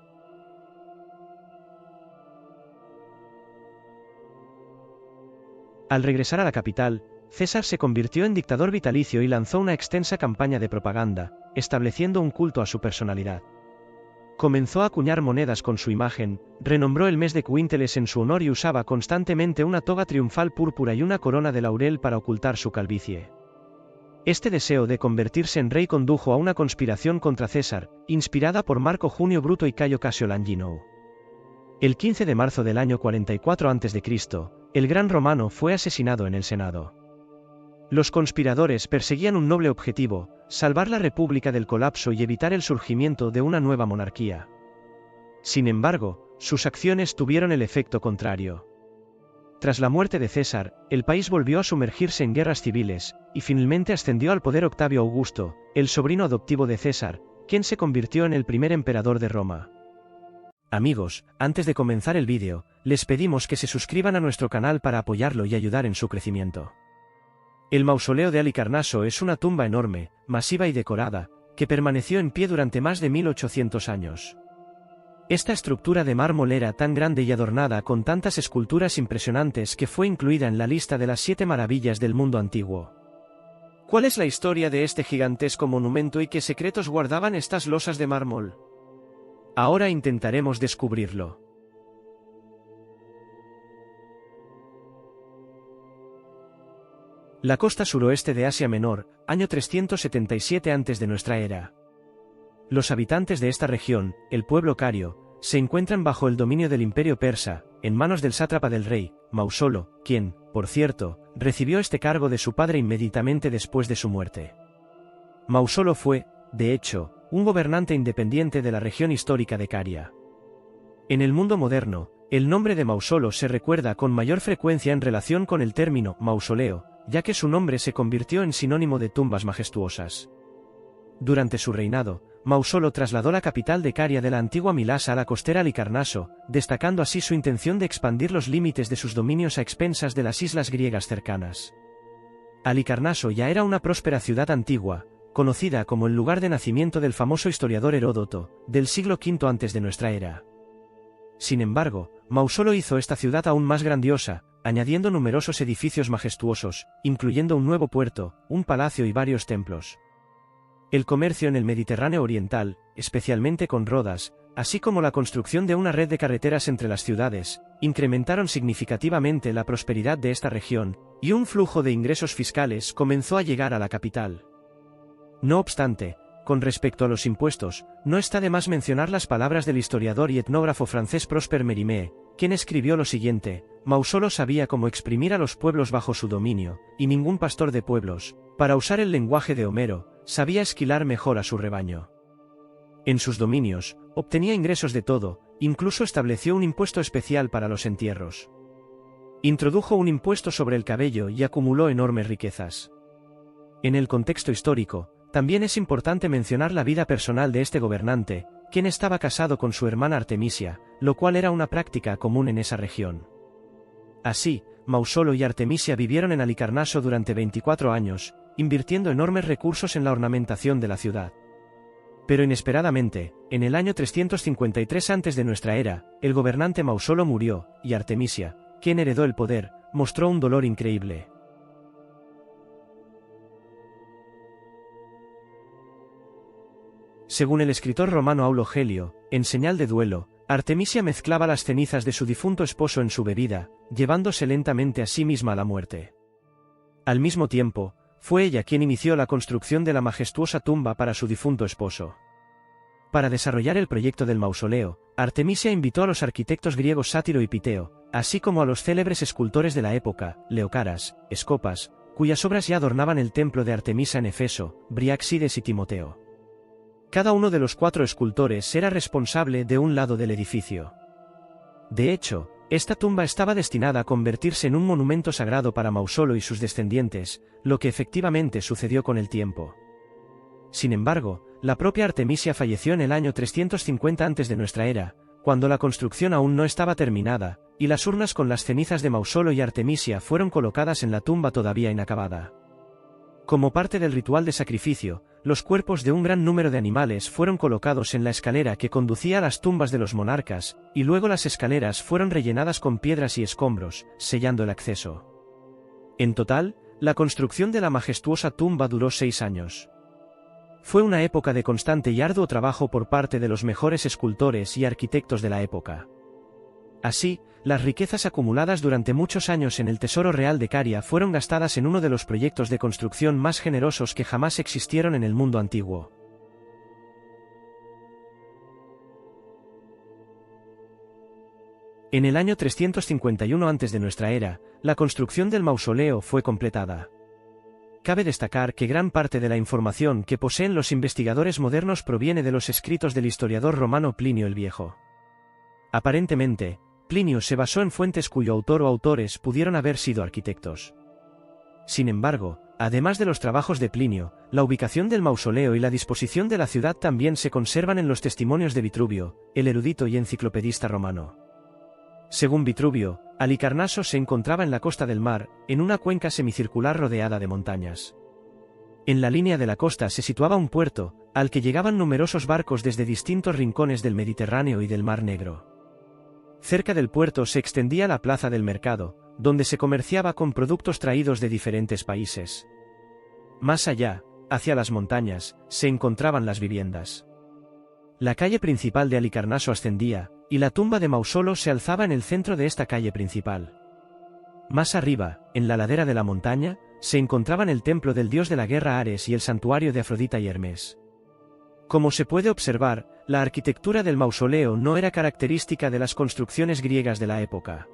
Al regresar a la capital, César se convirtió en dictador vitalicio y lanzó una extensa campaña de propaganda, estableciendo un culto a su personalidad. Comenzó a acuñar monedas con su imagen, renombró el mes de Quínteles en su honor y usaba constantemente una toga triunfal púrpura y una corona de laurel para ocultar su calvicie. Este deseo de convertirse en rey condujo a una conspiración contra César, inspirada por Marco Junio Bruto y Cayo Casio Langino. El 15 de marzo del año 44 a.C., el gran romano fue asesinado en el Senado. Los conspiradores perseguían un noble objetivo: salvar la república del colapso y evitar el surgimiento de una nueva monarquía. Sin embargo, sus acciones tuvieron el efecto contrario. Tras la muerte de César, el país volvió a sumergirse en guerras civiles, y finalmente ascendió al poder Octavio Augusto, el sobrino adoptivo de César, quien se convirtió en el primer emperador de Roma. Amigos, antes de comenzar el vídeo, les pedimos que se suscriban a nuestro canal para apoyarlo y ayudar en su crecimiento. El mausoleo de Halicarnaso es una tumba enorme, masiva y decorada, que permaneció en pie durante más de 1800 años. Esta estructura de mármol era tan grande y adornada con tantas esculturas impresionantes que fue incluida en la lista de las 7 maravillas del mundo antiguo. ¿Cuál es la historia de este gigantesco monumento y qué secretos guardaban estas losas de mármol? Ahora intentaremos descubrirlo. La costa suroeste de Asia Menor, año 377 a.C. de nuestra era. Los habitantes de esta región, el pueblo cario, se encuentran bajo el dominio del imperio persa, en manos del sátrapa del rey, Mausolo, quien, por cierto, recibió este cargo de su padre inmediatamente después de su muerte. Mausolo fue, de hecho, un gobernante independiente de la región histórica de Caria. En el mundo moderno, el nombre de Mausolo se recuerda con mayor frecuencia en relación con el término mausoleo, ya que su nombre se convirtió en sinónimo de tumbas majestuosas. Durante su reinado, Mausolo trasladó la capital de Caria de la antigua Milasa a la costera Halicarnaso, destacando así su intención de expandir los límites de sus dominios a expensas de las islas griegas cercanas. Halicarnaso ya era una próspera ciudad antigua, conocida como el lugar de nacimiento del famoso historiador Heródoto, del siglo V antes de nuestra era. Sin embargo, Mausolo hizo esta ciudad aún más grandiosa, añadiendo numerosos edificios majestuosos, incluyendo un nuevo puerto, un palacio y varios templos. El comercio en el Mediterráneo oriental, especialmente con Rodas, así como la construcción de una red de carreteras entre las ciudades, incrementaron significativamente la prosperidad de esta región, y un flujo de ingresos fiscales comenzó a llegar a la capital. No obstante, con respecto a los impuestos, no está de más mencionar las palabras del historiador y etnógrafo francés Prosper Mérimée, quien escribió lo siguiente: Mausolo sabía cómo exprimir a los pueblos bajo su dominio, y ningún pastor de pueblos, para usar el lenguaje de Homero, sabía esquilar mejor a su rebaño. En sus dominios, obtenía ingresos de todo, incluso estableció un impuesto especial para los entierros. Introdujo un impuesto sobre el cabello y acumuló enormes riquezas. En el contexto histórico, también es importante mencionar la vida personal de este gobernante, quien estaba casado con su hermana Artemisia, lo cual era una práctica común en esa región. Así, Mausolo y Artemisia vivieron en Halicarnaso durante 24 años, invirtiendo enormes recursos en la ornamentación de la ciudad. Pero inesperadamente, en el año 353 antes de nuestra era, el gobernante Mausolo murió, y Artemisia, quien heredó el poder, mostró un dolor increíble. Según el escritor romano Aulo Gelio, en señal de duelo, Artemisia mezclaba las cenizas de su difunto esposo en su bebida, llevándose lentamente a sí misma a la muerte. Al mismo tiempo, fue ella quien inició la construcción de la majestuosa tumba para su difunto esposo. Para desarrollar el proyecto del mausoleo, Artemisia invitó a los arquitectos griegos Sátiro y Piteo, así como a los célebres escultores de la época, Leocaras, Escopas, cuyas obras ya adornaban el templo de Artemisa en Efeso, Briáxides y Timoteo. Cada uno de los 4 escultores era responsable de un lado del edificio. De hecho, esta tumba estaba destinada a convertirse en un monumento sagrado para Mausolo y sus descendientes, lo que efectivamente sucedió con el tiempo. Sin embargo, la propia Artemisia falleció en el año 350 antes de nuestra era, cuando la construcción aún no estaba terminada, y las urnas con las cenizas de Mausolo y Artemisia fueron colocadas en la tumba todavía inacabada. Como parte del ritual de sacrificio, los cuerpos de un gran número de animales fueron colocados en la escalera que conducía a las tumbas de los monarcas, y luego las escaleras fueron rellenadas con piedras y escombros, sellando el acceso. En total, la construcción de la majestuosa tumba duró 6 años. Fue una época de constante y arduo trabajo por parte de los mejores escultores y arquitectos de la época. Así, las riquezas acumuladas durante muchos años en el Tesoro Real de Caria fueron gastadas en uno de los proyectos de construcción más generosos que jamás existieron en el mundo antiguo. En el año 351 antes de nuestra era, la construcción del mausoleo fue completada. Cabe destacar que gran parte de la información que poseen los investigadores modernos proviene de los escritos del historiador romano Plinio el Viejo. Aparentemente, Plinio se basó en fuentes cuyo autor o autores pudieron haber sido arquitectos. Sin embargo, además de los trabajos de Plinio, la ubicación del mausoleo y la disposición de la ciudad también se conservan en los testimonios de Vitruvio, el erudito y enciclopedista romano. Según Vitruvio, Halicarnaso se encontraba en la costa del mar, en una cuenca semicircular rodeada de montañas. En la línea de la costa se situaba un puerto, al que llegaban numerosos barcos desde distintos rincones del Mediterráneo y del Mar Negro. Cerca del puerto se extendía la plaza del mercado, donde se comerciaba con productos traídos de diferentes países. Más allá, hacia las montañas, se encontraban las viviendas. La calle principal de Halicarnaso ascendía, y la tumba de Mausolo se alzaba en el centro de esta calle principal. Más arriba, en la ladera de la montaña, se encontraban el templo del dios de la guerra Ares y el santuario de Afrodita y Hermes. Como se puede observar, la arquitectura del mausoleo no era característica de las construcciones griegas de la época.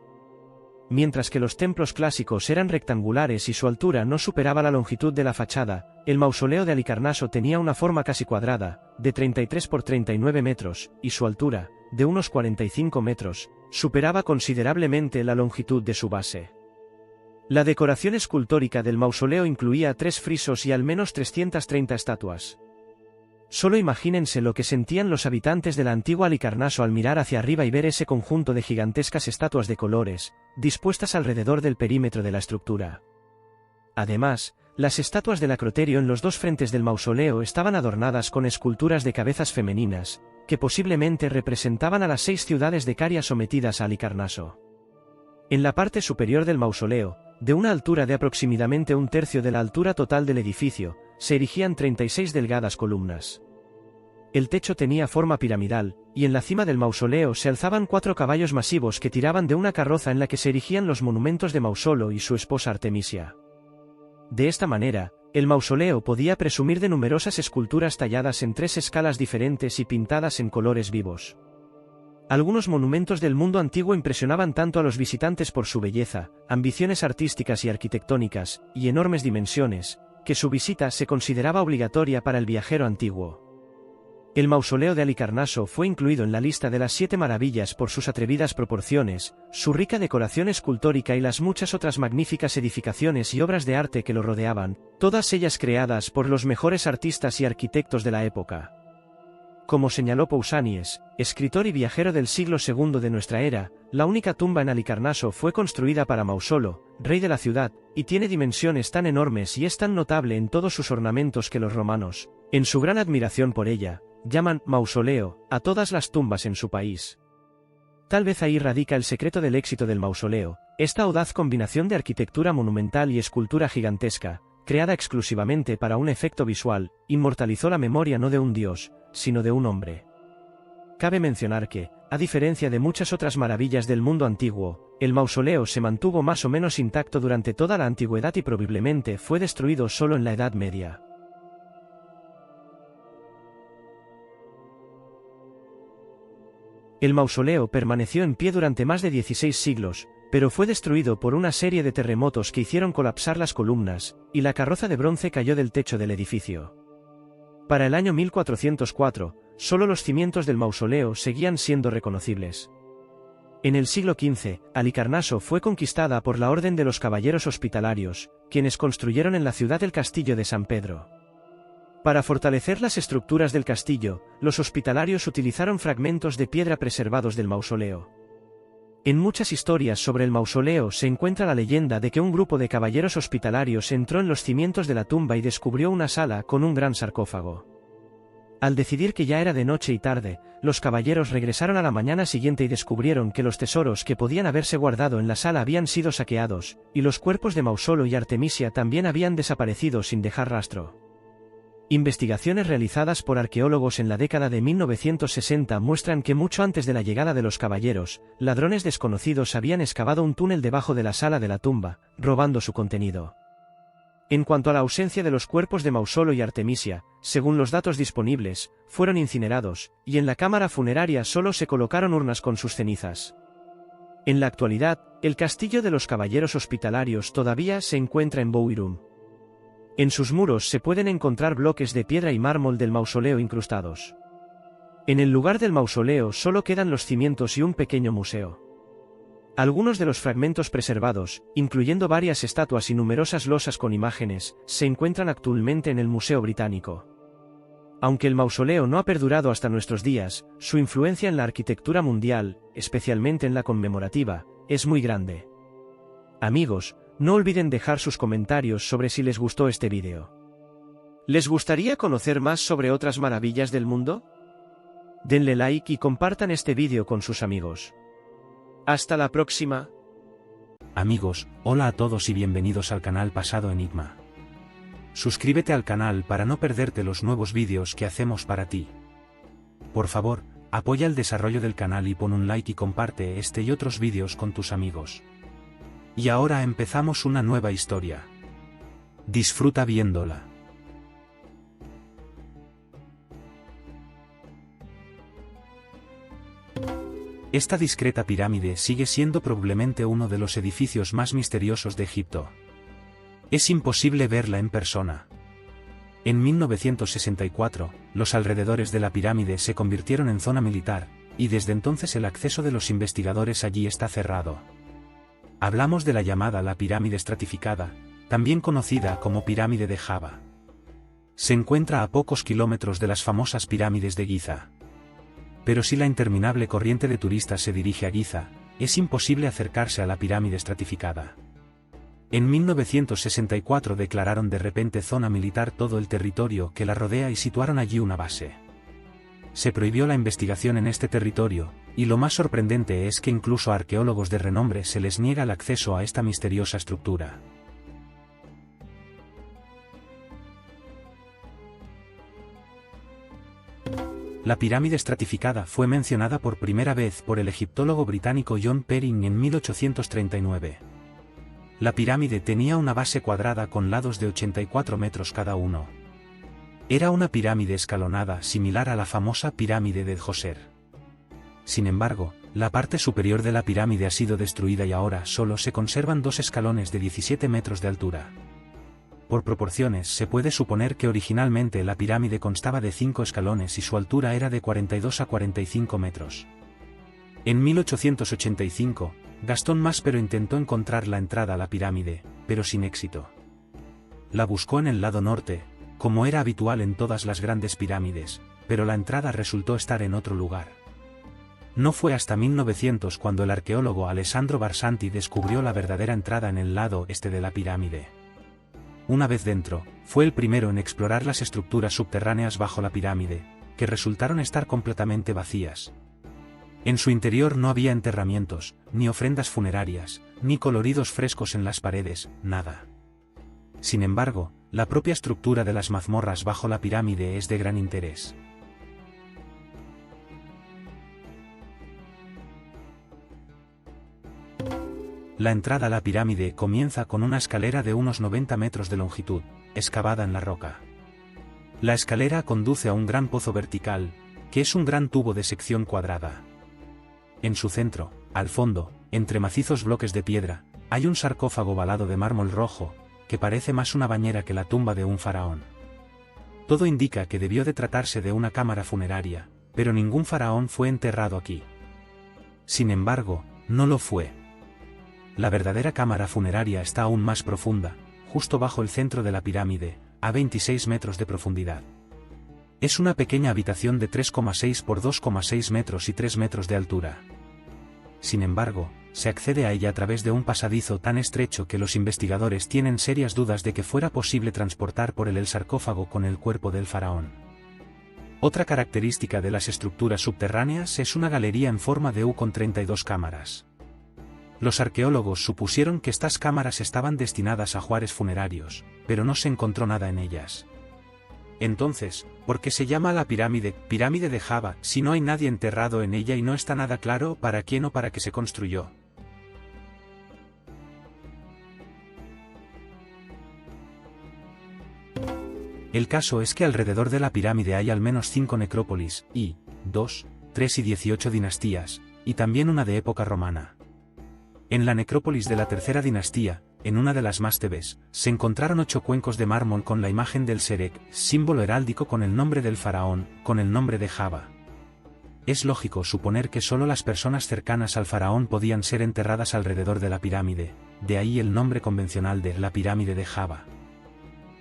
Mientras que los templos clásicos eran rectangulares y su altura no superaba la longitud de la fachada, el mausoleo de Halicarnaso tenía una forma casi cuadrada, de 33 por 39 metros, y su altura, de unos 45 metros, superaba considerablemente la longitud de su base. La decoración escultórica del mausoleo incluía 3 frisos y al menos 330 estatuas. Solo imagínense lo que sentían los habitantes de la antigua Halicarnaso al mirar hacia arriba y ver ese conjunto de gigantescas estatuas de colores, dispuestas alrededor del perímetro de la estructura. Además, las estatuas del acroterio en los 2 frentes del mausoleo estaban adornadas con esculturas de cabezas femeninas, que posiblemente representaban a las 6 ciudades de Caria sometidas a Halicarnaso. En la parte superior del mausoleo, de una altura de aproximadamente 1/3 de la altura total del edificio, se erigían 36 delgadas columnas. El techo tenía forma piramidal, y en la cima del mausoleo se alzaban 4 caballos masivos que tiraban de una carroza en la que se erigían los monumentos de Mausolo y su esposa Artemisia. De esta manera, el mausoleo podía presumir de numerosas esculturas talladas en 3 escalas diferentes y pintadas en colores vivos. Algunos monumentos del mundo antiguo impresionaban tanto a los visitantes por su belleza, ambiciones artísticas y arquitectónicas, y enormes dimensiones, que su visita se consideraba obligatoria para el viajero antiguo. El mausoleo de Halicarnaso fue incluido en la lista de las 7 maravillas por sus atrevidas proporciones, su rica decoración escultórica y las muchas otras magníficas edificaciones y obras de arte que lo rodeaban, todas ellas creadas por los mejores artistas y arquitectos de la época. Como señaló Pausanias, escritor y viajero del siglo II de nuestra era, la única tumba en Halicarnaso fue construida para Mausolo, rey de la ciudad, y tiene dimensiones tan enormes y es tan notable en todos sus ornamentos que los romanos, en su gran admiración por ella, llaman mausoleo a todas las tumbas en su país. Tal vez ahí radica el secreto del éxito del mausoleo, esta audaz combinación de arquitectura monumental y escultura gigantesca, creada exclusivamente para un efecto visual, inmortalizó la memoria no de un dios, sino de un hombre. Cabe mencionar que, a diferencia de muchas otras maravillas del mundo antiguo, el mausoleo se mantuvo más o menos intacto durante toda la antigüedad y probablemente fue destruido solo en la Edad Media. El mausoleo permaneció en pie durante más de 16 siglos, pero fue destruido por una serie de terremotos que hicieron colapsar las columnas, y la carroza de bronce cayó del techo del edificio. Para el año 1404, solo los cimientos del mausoleo seguían siendo reconocibles. En el siglo XV, Halicarnaso fue conquistada por la Orden de los Caballeros Hospitalarios, quienes construyeron en la ciudad el castillo de San Pedro. Para fortalecer las estructuras del castillo, los hospitalarios utilizaron fragmentos de piedra preservados del mausoleo. En muchas historias sobre el mausoleo se encuentra la leyenda de que un grupo de caballeros hospitalarios entró en los cimientos de la tumba y descubrió una sala con un gran sarcófago. Al decidir que ya era de noche y tarde, los caballeros regresaron a la mañana siguiente y descubrieron que los tesoros que podían haberse guardado en la sala habían sido saqueados, y los cuerpos de Mausolo y Artemisia también habían desaparecido sin dejar rastro. Investigaciones realizadas por arqueólogos en la década de 1960 muestran que mucho antes de la llegada de los caballeros, ladrones desconocidos habían excavado un túnel debajo de la sala de la tumba, robando su contenido. En cuanto a la ausencia de los cuerpos de Mausolo y Artemisia, según los datos disponibles, fueron incinerados, y en la cámara funeraria solo se colocaron urnas con sus cenizas. En la actualidad, el castillo de los caballeros hospitalarios todavía se encuentra en Boirum. En sus muros se pueden encontrar bloques de piedra y mármol del mausoleo incrustados. En el lugar del mausoleo solo quedan los cimientos y un pequeño museo. Algunos de los fragmentos preservados, incluyendo varias estatuas y numerosas losas con imágenes, se encuentran actualmente en el Museo Británico. Aunque el mausoleo no ha perdurado hasta nuestros días, su influencia en la arquitectura mundial, especialmente en la conmemorativa, es muy grande. Amigos, no olviden dejar sus comentarios sobre si les gustó este vídeo. ¿Les gustaría conocer más sobre otras maravillas del mundo? Denle like y compartan este vídeo con sus amigos. Hasta la próxima. Amigos, hola a todos y bienvenidos al canal Pasado Enigma. Suscríbete al canal para no perderte los nuevos vídeos que hacemos para ti. Por favor, apoya el desarrollo del canal y pon un like y comparte este y otros vídeos con tus amigos. Y ahora empezamos una nueva historia. Disfruta viéndola. Esta discreta pirámide sigue siendo probablemente uno de los edificios más misteriosos de Egipto. Es imposible verla en persona. En 1964, los alrededores de la pirámide se convirtieron en zona militar, y desde entonces el acceso de los investigadores allí está cerrado. Hablamos de la llamada la pirámide estratificada, también conocida como pirámide de Java. Se encuentra a pocos kilómetros de las famosas pirámides de Giza. Pero si la interminable corriente de turistas se dirige a Giza, es imposible acercarse a la pirámide estratificada. En 1964 declararon de repente zona militar todo el territorio que la rodea y situaron allí una base. Se prohibió la investigación en este territorio, y lo más sorprendente es que incluso a arqueólogos de renombre se les niega el acceso a esta misteriosa estructura. La pirámide estratificada fue mencionada por primera vez por el egiptólogo británico John Perrin en 1839. La pirámide tenía una base cuadrada con lados de 84 metros cada uno. Era una pirámide escalonada similar a la famosa pirámide de Djoser. Sin embargo, la parte superior de la pirámide ha sido destruida y ahora solo se conservan 2 escalones de 17 metros de altura. Por proporciones se puede suponer que originalmente la pirámide constaba de 5 escalones y su altura era de 42 a 45 metros. En 1885, Gastón Maspero intentó encontrar la entrada a la pirámide, pero sin éxito. La buscó en el lado norte, como era habitual en todas las grandes pirámides, pero la entrada resultó estar en otro lugar. No fue hasta 1900 cuando el arqueólogo Alessandro Barsanti descubrió la verdadera entrada en el lado este de la pirámide. Una vez dentro, fue el primero en explorar las estructuras subterráneas bajo la pirámide, que resultaron estar completamente vacías. En su interior no había enterramientos, ni ofrendas funerarias, ni coloridos frescos en las paredes, nada. Sin embargo, la propia estructura de las mazmorras bajo la pirámide es de gran interés. La entrada a la pirámide comienza con una escalera de unos 90 metros de longitud, excavada en la roca. La escalera conduce a un gran pozo vertical, que es un gran tubo de sección cuadrada. En su centro, al fondo, entre macizos bloques de piedra, hay un sarcófago ovalado de mármol rojo, que parece más una bañera que la tumba de un faraón. Todo indica que debió de tratarse de una cámara funeraria, pero ningún faraón fue enterrado aquí. Sin embargo, no lo fue. La verdadera cámara funeraria está aún más profunda, justo bajo el centro de la pirámide, a 26 metros de profundidad. Es una pequeña habitación de 3,6 por 2,6 metros y 3 metros de altura. Sin embargo, se accede a ella a través de un pasadizo tan estrecho que los investigadores tienen serias dudas de que fuera posible transportar por él el sarcófago con el cuerpo del faraón. Otra característica de las estructuras subterráneas es una galería en forma de U con 32 cámaras. Los arqueólogos supusieron que estas cámaras estaban destinadas a ajuares funerarios, pero no se encontró nada en ellas. Entonces, ¿por qué se llama la pirámide de Java, si no hay nadie enterrado en ella y no está nada claro para quién o para qué se construyó? El caso es que alrededor de la pirámide hay al menos 5 necrópolis, y 2, 3 y 18 dinastías, y también una de época romana. En la necrópolis de la tercera dinastía, en una de las más tebes, se encontraron 8 cuencos de mármol con la imagen del Serek, símbolo heráldico con el nombre del faraón, con el nombre de Java. Es lógico suponer que solo las personas cercanas al faraón podían ser enterradas alrededor de la pirámide, de ahí el nombre convencional de la pirámide de Java.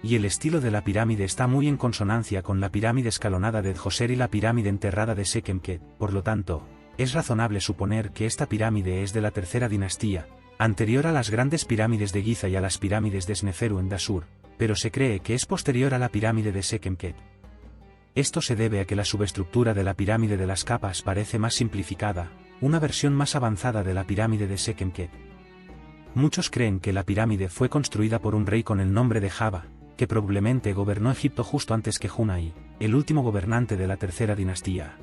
Y el estilo de la pirámide está muy en consonancia con la pirámide escalonada de Djoser y la pirámide enterrada de Sekhemkhet, por lo tanto, es razonable suponer que esta pirámide es de la tercera dinastía, anterior a las grandes pirámides de Giza y a las pirámides de Sneferu en Dashur, pero se cree que es posterior a la pirámide de Sekhemkhet. Esto se debe a que la subestructura de la pirámide de las capas parece más simplificada, una versión más avanzada de la pirámide de Sekhemkhet. Muchos creen que la pirámide fue construida por un rey con el nombre de Java, que probablemente gobernó Egipto justo antes que Hunai, el último gobernante de la tercera dinastía.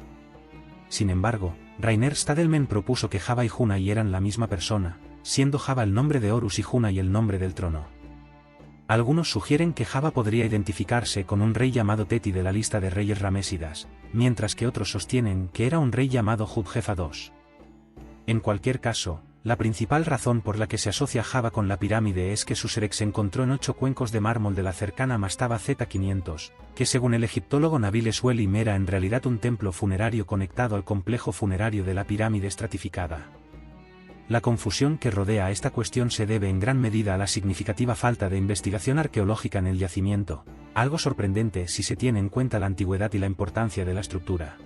Sin embargo, Rainer Stadelmann propuso que Java y Hunai eran la misma persona, siendo Java el nombre de Horus y Hunai el nombre del trono. Algunos sugieren que Java podría identificarse con un rey llamado Teti de la lista de reyes ramésidas, mientras que otros sostienen que era un rey llamado Hutjefa II. En cualquier caso, la principal razón por la que se asocia Java con la pirámide es que su Serek se encontró en 8 cuencos de mármol de la cercana Mastaba Z500, que según el egiptólogo Nabil Esweli era en realidad un templo funerario conectado al complejo funerario de la pirámide estratificada. La confusión que rodea a esta cuestión se debe en gran medida a la significativa falta de investigación arqueológica en el yacimiento, algo sorprendente si se tiene en cuenta la antigüedad y la importancia de la estructura.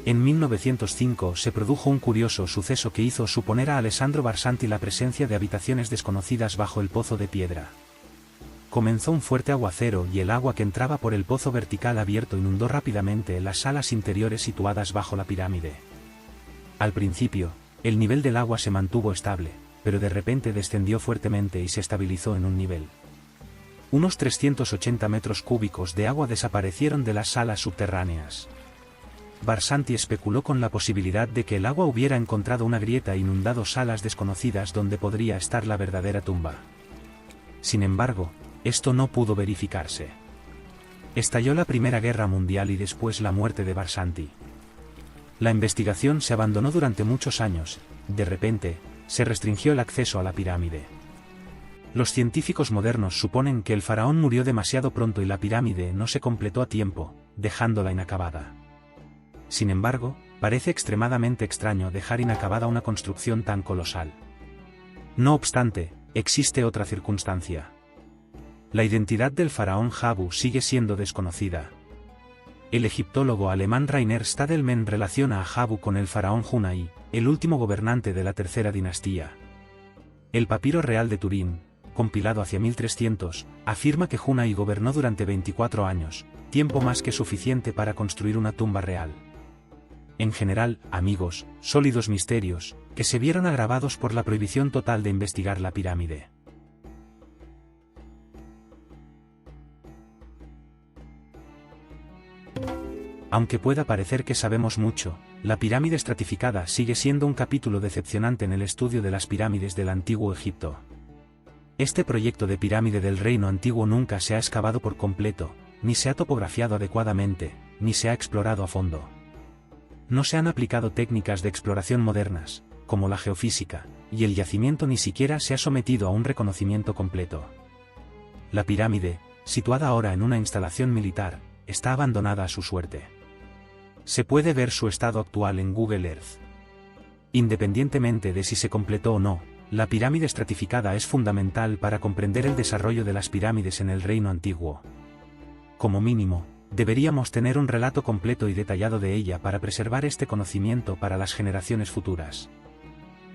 En 1905 se produjo un curioso suceso que hizo suponer a Alessandro Barsanti la presencia de habitaciones desconocidas bajo el pozo de piedra. Comenzó un fuerte aguacero y el agua que entraba por el pozo vertical abierto inundó rápidamente las salas interiores situadas bajo la pirámide. Al principio, el nivel del agua se mantuvo estable, pero de repente descendió fuertemente y se estabilizó en un nivel. Unos 380 metros cúbicos de agua desaparecieron de las salas subterráneas. Barsanti especuló con la posibilidad de que el agua hubiera encontrado una grieta e inundado salas desconocidas donde podría estar la verdadera tumba. Sin embargo, esto no pudo verificarse. Estalló la Primera Guerra Mundial y después la muerte de Barsanti. La investigación se abandonó durante muchos años, de repente, se restringió el acceso a la pirámide. Los científicos modernos suponen que el faraón murió demasiado pronto y la pirámide no se completó a tiempo, dejándola inacabada. Sin embargo, parece extremadamente extraño dejar inacabada una construcción tan colosal. No obstante, existe otra circunstancia. La identidad del faraón Habu sigue siendo desconocida. El egiptólogo alemán Rainer Stadelmann relaciona a Habu con el faraón Hunai, el último gobernante de la tercera dinastía. El papiro real de Turín, compilado hacia 1300, afirma que Hunai gobernó durante 24 años, tiempo más que suficiente para construir una tumba real. En general, amigos, sólidos misterios, que se vieron agravados por la prohibición total de investigar la pirámide. Aunque pueda parecer que sabemos mucho, la pirámide estratificada sigue siendo un capítulo decepcionante en el estudio de las pirámides del Antiguo Egipto. Este proyecto de pirámide del Reino Antiguo nunca se ha excavado por completo, ni se ha topografiado adecuadamente, ni se ha explorado a fondo. No se han aplicado técnicas de exploración modernas, como la geofísica, y el yacimiento ni siquiera se ha sometido a un reconocimiento completo. La pirámide, situada ahora en una instalación militar, está abandonada a su suerte. Se puede ver su estado actual en Google Earth. Independientemente de si se completó o no, la pirámide estratificada es fundamental para comprender el desarrollo de las pirámides en el Reino Antiguo. Como mínimo, deberíamos tener un relato completo y detallado de ella para preservar este conocimiento para las generaciones futuras.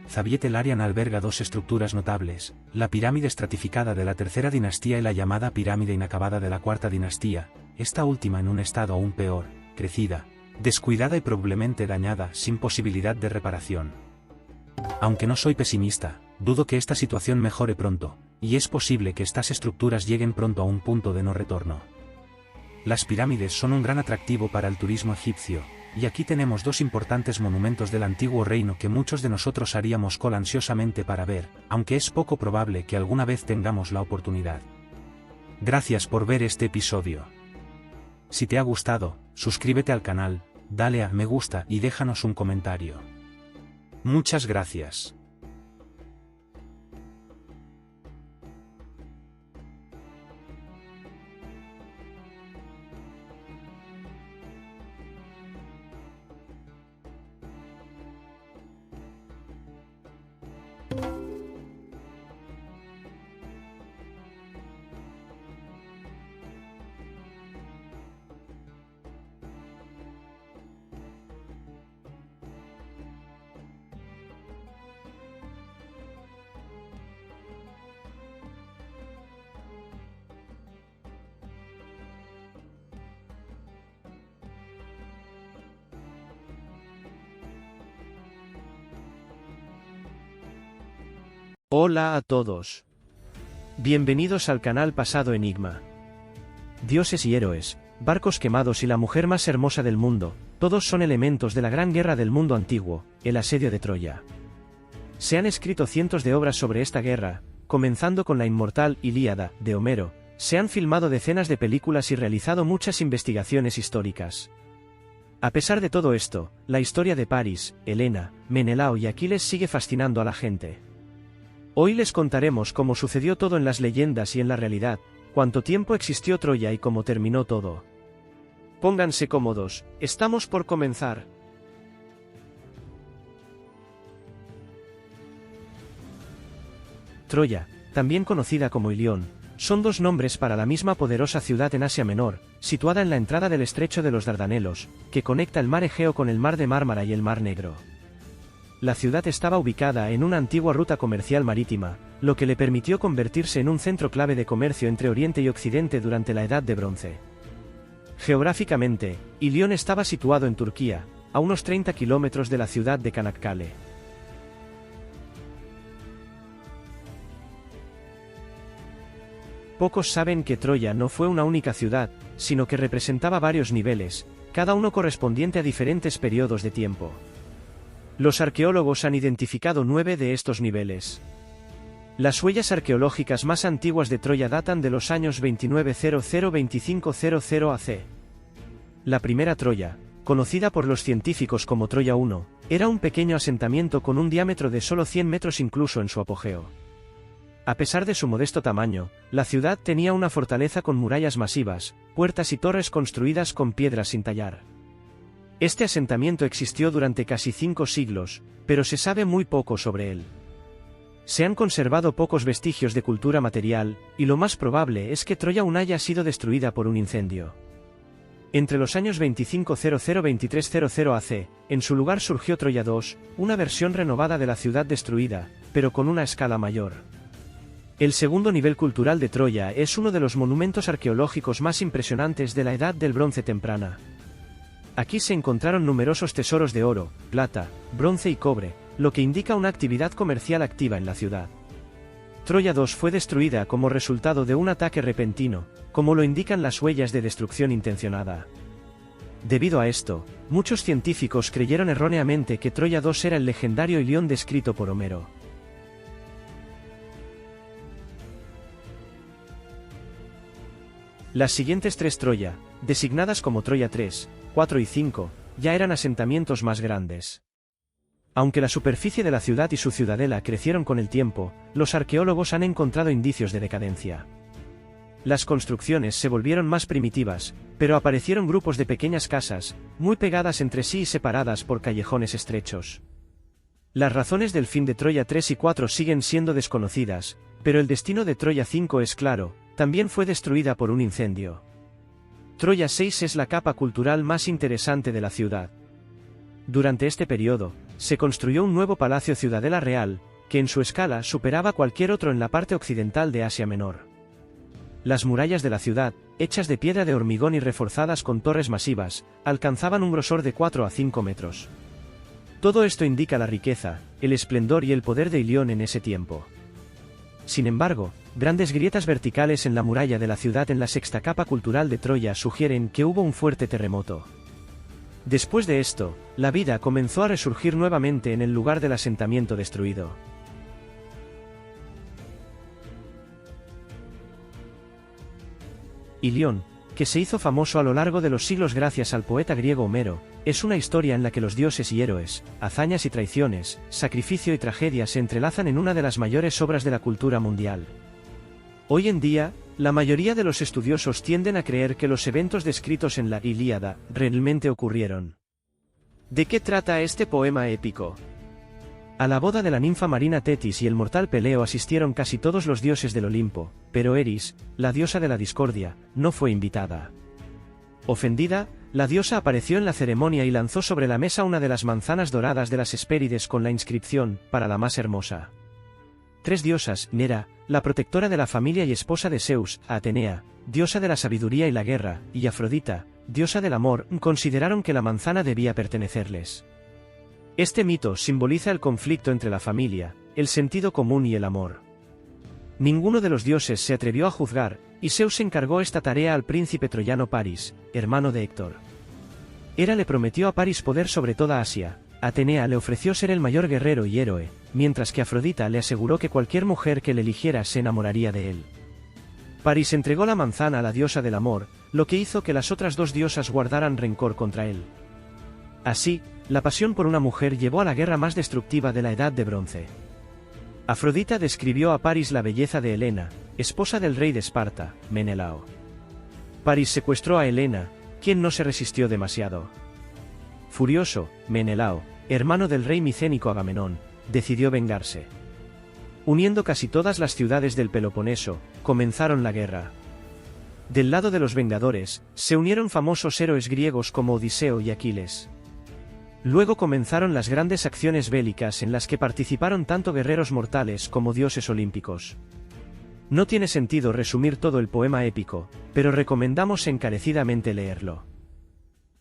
Zaviet el-Arian alberga dos estructuras notables, la pirámide estratificada de la tercera dinastía y la llamada pirámide inacabada de la cuarta dinastía, esta última en un estado aún peor, crecida, descuidada y probablemente dañada sin posibilidad de reparación. Aunque no soy pesimista, dudo que esta situación mejore pronto, y es posible que estas estructuras lleguen pronto a un punto de no retorno. Las pirámides son un gran atractivo para el turismo egipcio, y aquí tenemos dos importantes monumentos del antiguo reino que muchos de nosotros haríamos cola ansiosamente para ver, aunque es poco probable que alguna vez tengamos la oportunidad. Gracias por ver este episodio. Si te ha gustado, suscríbete al canal, dale a me gusta y déjanos un comentario. Muchas gracias. Hola a todos. Bienvenidos al canal Pasado Enigma. Dioses y héroes, barcos quemados y la mujer más hermosa del mundo, todos son elementos de la gran guerra del mundo antiguo, el asedio de Troya. Se han escrito cientos de obras sobre esta guerra, comenzando con la inmortal Ilíada, de Homero, se han filmado decenas de películas y realizado muchas investigaciones históricas. A pesar de todo esto, la historia de París, Helena, Menelao y Aquiles sigue fascinando a la gente. Hoy les contaremos cómo sucedió todo en las leyendas y en la realidad, cuánto tiempo existió Troya y cómo terminó todo. Pónganse cómodos, estamos por comenzar. Troya, también conocida como Ilión, son dos nombres para la misma poderosa ciudad en Asia Menor, situada en la entrada del estrecho de los Dardanelos, que conecta el mar Egeo con el mar de Mármara y el mar Negro. La ciudad estaba ubicada en una antigua ruta comercial marítima, lo que le permitió convertirse en un centro clave de comercio entre Oriente y Occidente durante la Edad de Bronce. Geográficamente, Ilión estaba situado en Turquía, a unos 30 kilómetros de la ciudad de Çanakkale. Pocos saben que Troya no fue una única ciudad, sino que representaba varios niveles, cada uno correspondiente a diferentes periodos de tiempo. Los arqueólogos han identificado 9 de estos niveles. Las huellas arqueológicas más antiguas de Troya datan de los años 2900-2500 AC. La primera Troya, conocida por los científicos como Troya I, era un pequeño asentamiento con un diámetro de solo 100 metros incluso en su apogeo. A pesar de su modesto tamaño, la ciudad tenía una fortaleza con murallas masivas, puertas y torres construidas con piedras sin tallar. Este asentamiento existió durante casi 5 siglos, pero se sabe muy poco sobre él. Se han conservado pocos vestigios de cultura material, y lo más probable es que Troya I haya sido destruida por un incendio. Entre los años 2500-2300 AC, en su lugar surgió Troya II, una versión renovada de la ciudad destruida, pero con una escala mayor. El segundo nivel cultural de Troya es uno de los monumentos arqueológicos más impresionantes de la Edad del Bronce temprana. Aquí se encontraron numerosos tesoros de oro, plata, bronce y cobre, lo que indica una actividad comercial activa en la ciudad. Troya II fue destruida como resultado de un ataque repentino, como lo indican las huellas de destrucción intencionada. Debido a esto, muchos científicos creyeron erróneamente que Troya II era el legendario Ilión descrito por Homero. Las siguientes 3 Troya, designadas como Troya 3, 4 y 5, ya eran asentamientos más grandes. Aunque la superficie de la ciudad y su ciudadela crecieron con el tiempo, los arqueólogos han encontrado indicios de decadencia. Las construcciones se volvieron más primitivas, pero aparecieron grupos de pequeñas casas, muy pegadas entre sí y separadas por callejones estrechos. Las razones del fin de Troya 3 y 4 siguen siendo desconocidas, pero el destino de Troya 5 es claro, también fue destruida por un incendio. Troya 6 es la capa cultural más interesante de la ciudad. Durante este periodo, se construyó un nuevo palacio ciudadela real, que en su escala superaba cualquier otro en la parte occidental de Asia Menor. Las murallas de la ciudad, hechas de piedra de hormigón y reforzadas con torres masivas, alcanzaban un grosor de 4 a 5 metros. Todo esto indica la riqueza, el esplendor y el poder de Ilión en ese tiempo. Sin embargo, grandes grietas verticales en la muralla de la ciudad en la sexta capa cultural de Troya sugieren que hubo un fuerte terremoto. Después de esto, la vida comenzó a resurgir nuevamente en el lugar del asentamiento destruido. Ilión, que se hizo famoso a lo largo de los siglos gracias al poeta griego Homero, es una historia en la que los dioses y héroes, hazañas y traiciones, sacrificio y tragedia se entrelazan en una de las mayores obras de la cultura mundial. Hoy en día, la mayoría de los estudiosos tienden a creer que los eventos descritos en la Ilíada realmente ocurrieron. ¿De qué trata este poema épico? A la boda de la ninfa marina Tetis y el mortal Peleo asistieron casi todos los dioses del Olimpo, pero Eris, la diosa de la discordia, no fue invitada. Ofendida, la diosa apareció en la ceremonia y lanzó sobre la mesa una de las manzanas doradas de las Hespérides con la inscripción, para la más hermosa. 3 diosas, Nera, la protectora de la familia y esposa de Zeus, Atenea, diosa de la sabiduría y la guerra, y Afrodita, diosa del amor, consideraron que la manzana debía pertenecerles. Este mito simboliza el conflicto entre la familia, el sentido común y el amor. Ninguno de los dioses se atrevió a juzgar, y Zeus encargó esta tarea al príncipe troyano Paris, hermano de Héctor. Hera le prometió a Paris poder sobre toda Asia, Atenea le ofreció ser el mayor guerrero y héroe, mientras que Afrodita le aseguró que cualquier mujer que le eligiera se enamoraría de él. Paris entregó la manzana a la diosa del amor, lo que hizo que las otras 2 diosas guardaran rencor contra él. Así, la pasión por una mujer llevó a la guerra más destructiva de la Edad de Bronce. Afrodita describió a Paris la belleza de Helena, esposa del rey de Esparta, Menelao. Paris secuestró a Helena, quien no se resistió demasiado. Furioso, Menelao, hermano del rey micénico Agamenón, decidió vengarse. Uniendo casi todas las ciudades del Peloponeso, comenzaron la guerra. Del lado de los Vengadores, se unieron famosos héroes griegos como Odiseo y Aquiles. Luego comenzaron las grandes acciones bélicas en las que participaron tanto guerreros mortales como dioses olímpicos. No tiene sentido resumir todo el poema épico, pero recomendamos encarecidamente leerlo.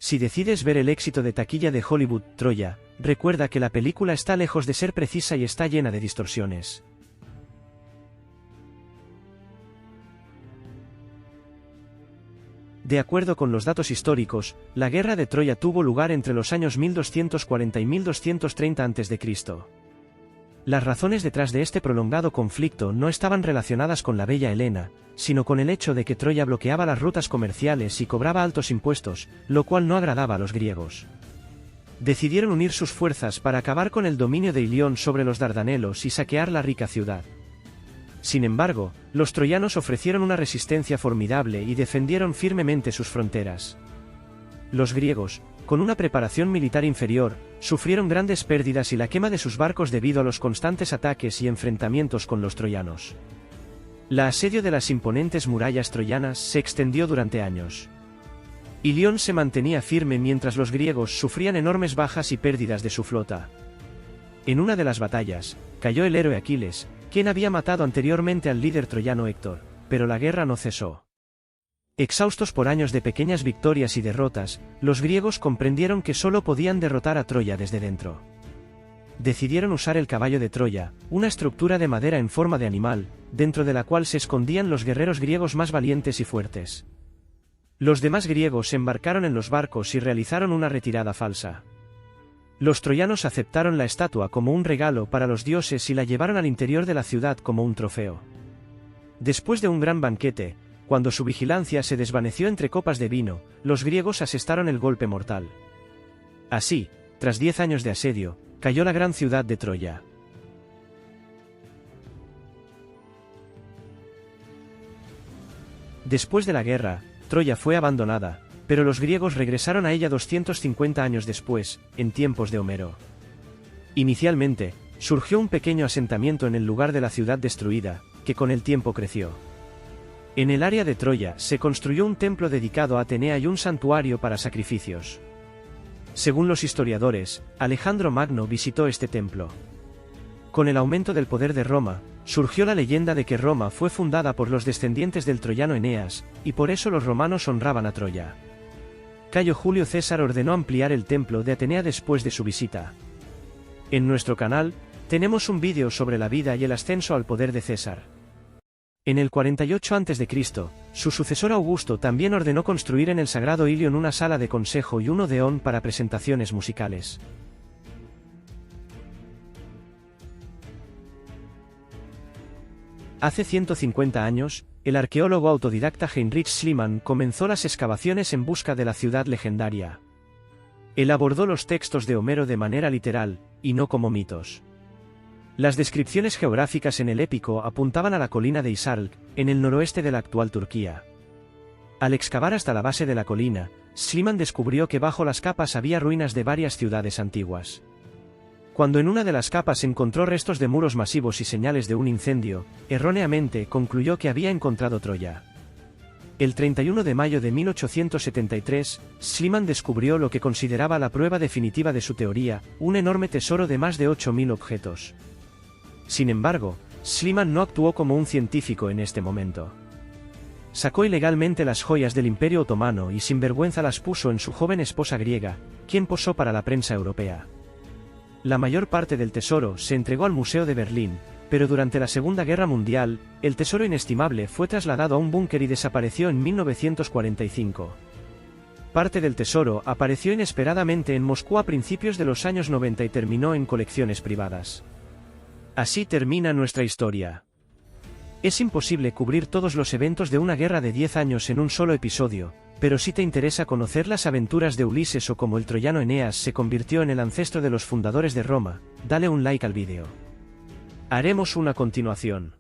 Si decides ver el éxito de taquilla de Hollywood, Troya, recuerda que la película está lejos de ser precisa y está llena de distorsiones. De acuerdo con los datos históricos, la guerra de Troya tuvo lugar entre los años 1240 y 1230 a.C. Las razones detrás de este prolongado conflicto no estaban relacionadas con la bella Helena, sino con el hecho de que Troya bloqueaba las rutas comerciales y cobraba altos impuestos, lo cual no agradaba a los griegos. Decidieron unir sus fuerzas para acabar con el dominio de Ilión sobre los Dardanelos y saquear la rica ciudad. Sin embargo, los troyanos ofrecieron una resistencia formidable y defendieron firmemente sus fronteras. Los griegos, con una preparación militar inferior, sufrieron grandes pérdidas y la quema de sus barcos debido a los constantes ataques y enfrentamientos con los troyanos. El asedio de las imponentes murallas troyanas se extendió durante años. Ilión se mantenía firme mientras los griegos sufrían enormes bajas y pérdidas de su flota. En una de las batallas, cayó el héroe Aquiles, quien había matado anteriormente al líder troyano Héctor, pero la guerra no cesó. Exhaustos por años de pequeñas victorias y derrotas, los griegos comprendieron que solo podían derrotar a Troya desde dentro. Decidieron usar el caballo de Troya, una estructura de madera en forma de animal, dentro de la cual se escondían los guerreros griegos más valientes y fuertes. Los demás griegos embarcaron en los barcos y realizaron una retirada falsa. Los troyanos aceptaron la estatua como un regalo para los dioses y la llevaron al interior de la ciudad como un trofeo. Después de un gran banquete, cuando su vigilancia se desvaneció entre copas de vino, los griegos asestaron el golpe mortal. Así, tras 10 años de asedio, cayó la gran ciudad de Troya. Después de la guerra, Troya fue abandonada, pero los griegos regresaron a ella 250 años después, en tiempos de Homero. Inicialmente, surgió un pequeño asentamiento en el lugar de la ciudad destruida, que con el tiempo creció. En el área de Troya se construyó un templo dedicado a Atenea y un santuario para sacrificios. Según los historiadores, Alejandro Magno visitó este templo. Con el aumento del poder de Roma, surgió la leyenda de que Roma fue fundada por los descendientes del troyano Eneas, y por eso los romanos honraban a Troya. Cayo Julio César ordenó ampliar el templo de Atenea después de su visita. En nuestro canal, tenemos un vídeo sobre la vida y el ascenso al poder de César. En el 48 a.C., su sucesor Augusto también ordenó construir en el sagrado Ilion una sala de consejo y un odeón para presentaciones musicales. Hace 150 años, el arqueólogo autodidacta Heinrich Schliemann comenzó las excavaciones en busca de la ciudad legendaria. Él abordó los textos de Homero de manera literal, y no como mitos. Las descripciones geográficas en el épico apuntaban a la colina de Isarlk, en el noroeste de la actual Turquía. Al excavar hasta la base de la colina, Schliemann descubrió que bajo las capas había ruinas de varias ciudades antiguas. Cuando en una de las capas encontró restos de muros masivos y señales de un incendio, erróneamente concluyó que había encontrado Troya. El 31 de mayo de 1873, Schliemann descubrió lo que consideraba la prueba definitiva de su teoría, un enorme tesoro de más de 8.000 objetos. Sin embargo, Schliemann no actuó como un científico en este momento. Sacó ilegalmente las joyas del Imperio Otomano y sin vergüenza las puso en su joven esposa griega, quien posó para la prensa europea. La mayor parte del tesoro se entregó al Museo de Berlín, pero durante la Segunda Guerra Mundial, el tesoro inestimable fue trasladado a un búnker y desapareció en 1945. Parte del tesoro apareció inesperadamente en Moscú a principios de los años 90 y terminó en colecciones privadas. Así termina nuestra historia. Es imposible cubrir todos los eventos de una guerra de 10 años en un solo episodio, pero si te interesa conocer las aventuras de Ulises o cómo el troyano Eneas se convirtió en el ancestro de los fundadores de Roma, dale un like al vídeo. Haremos una continuación.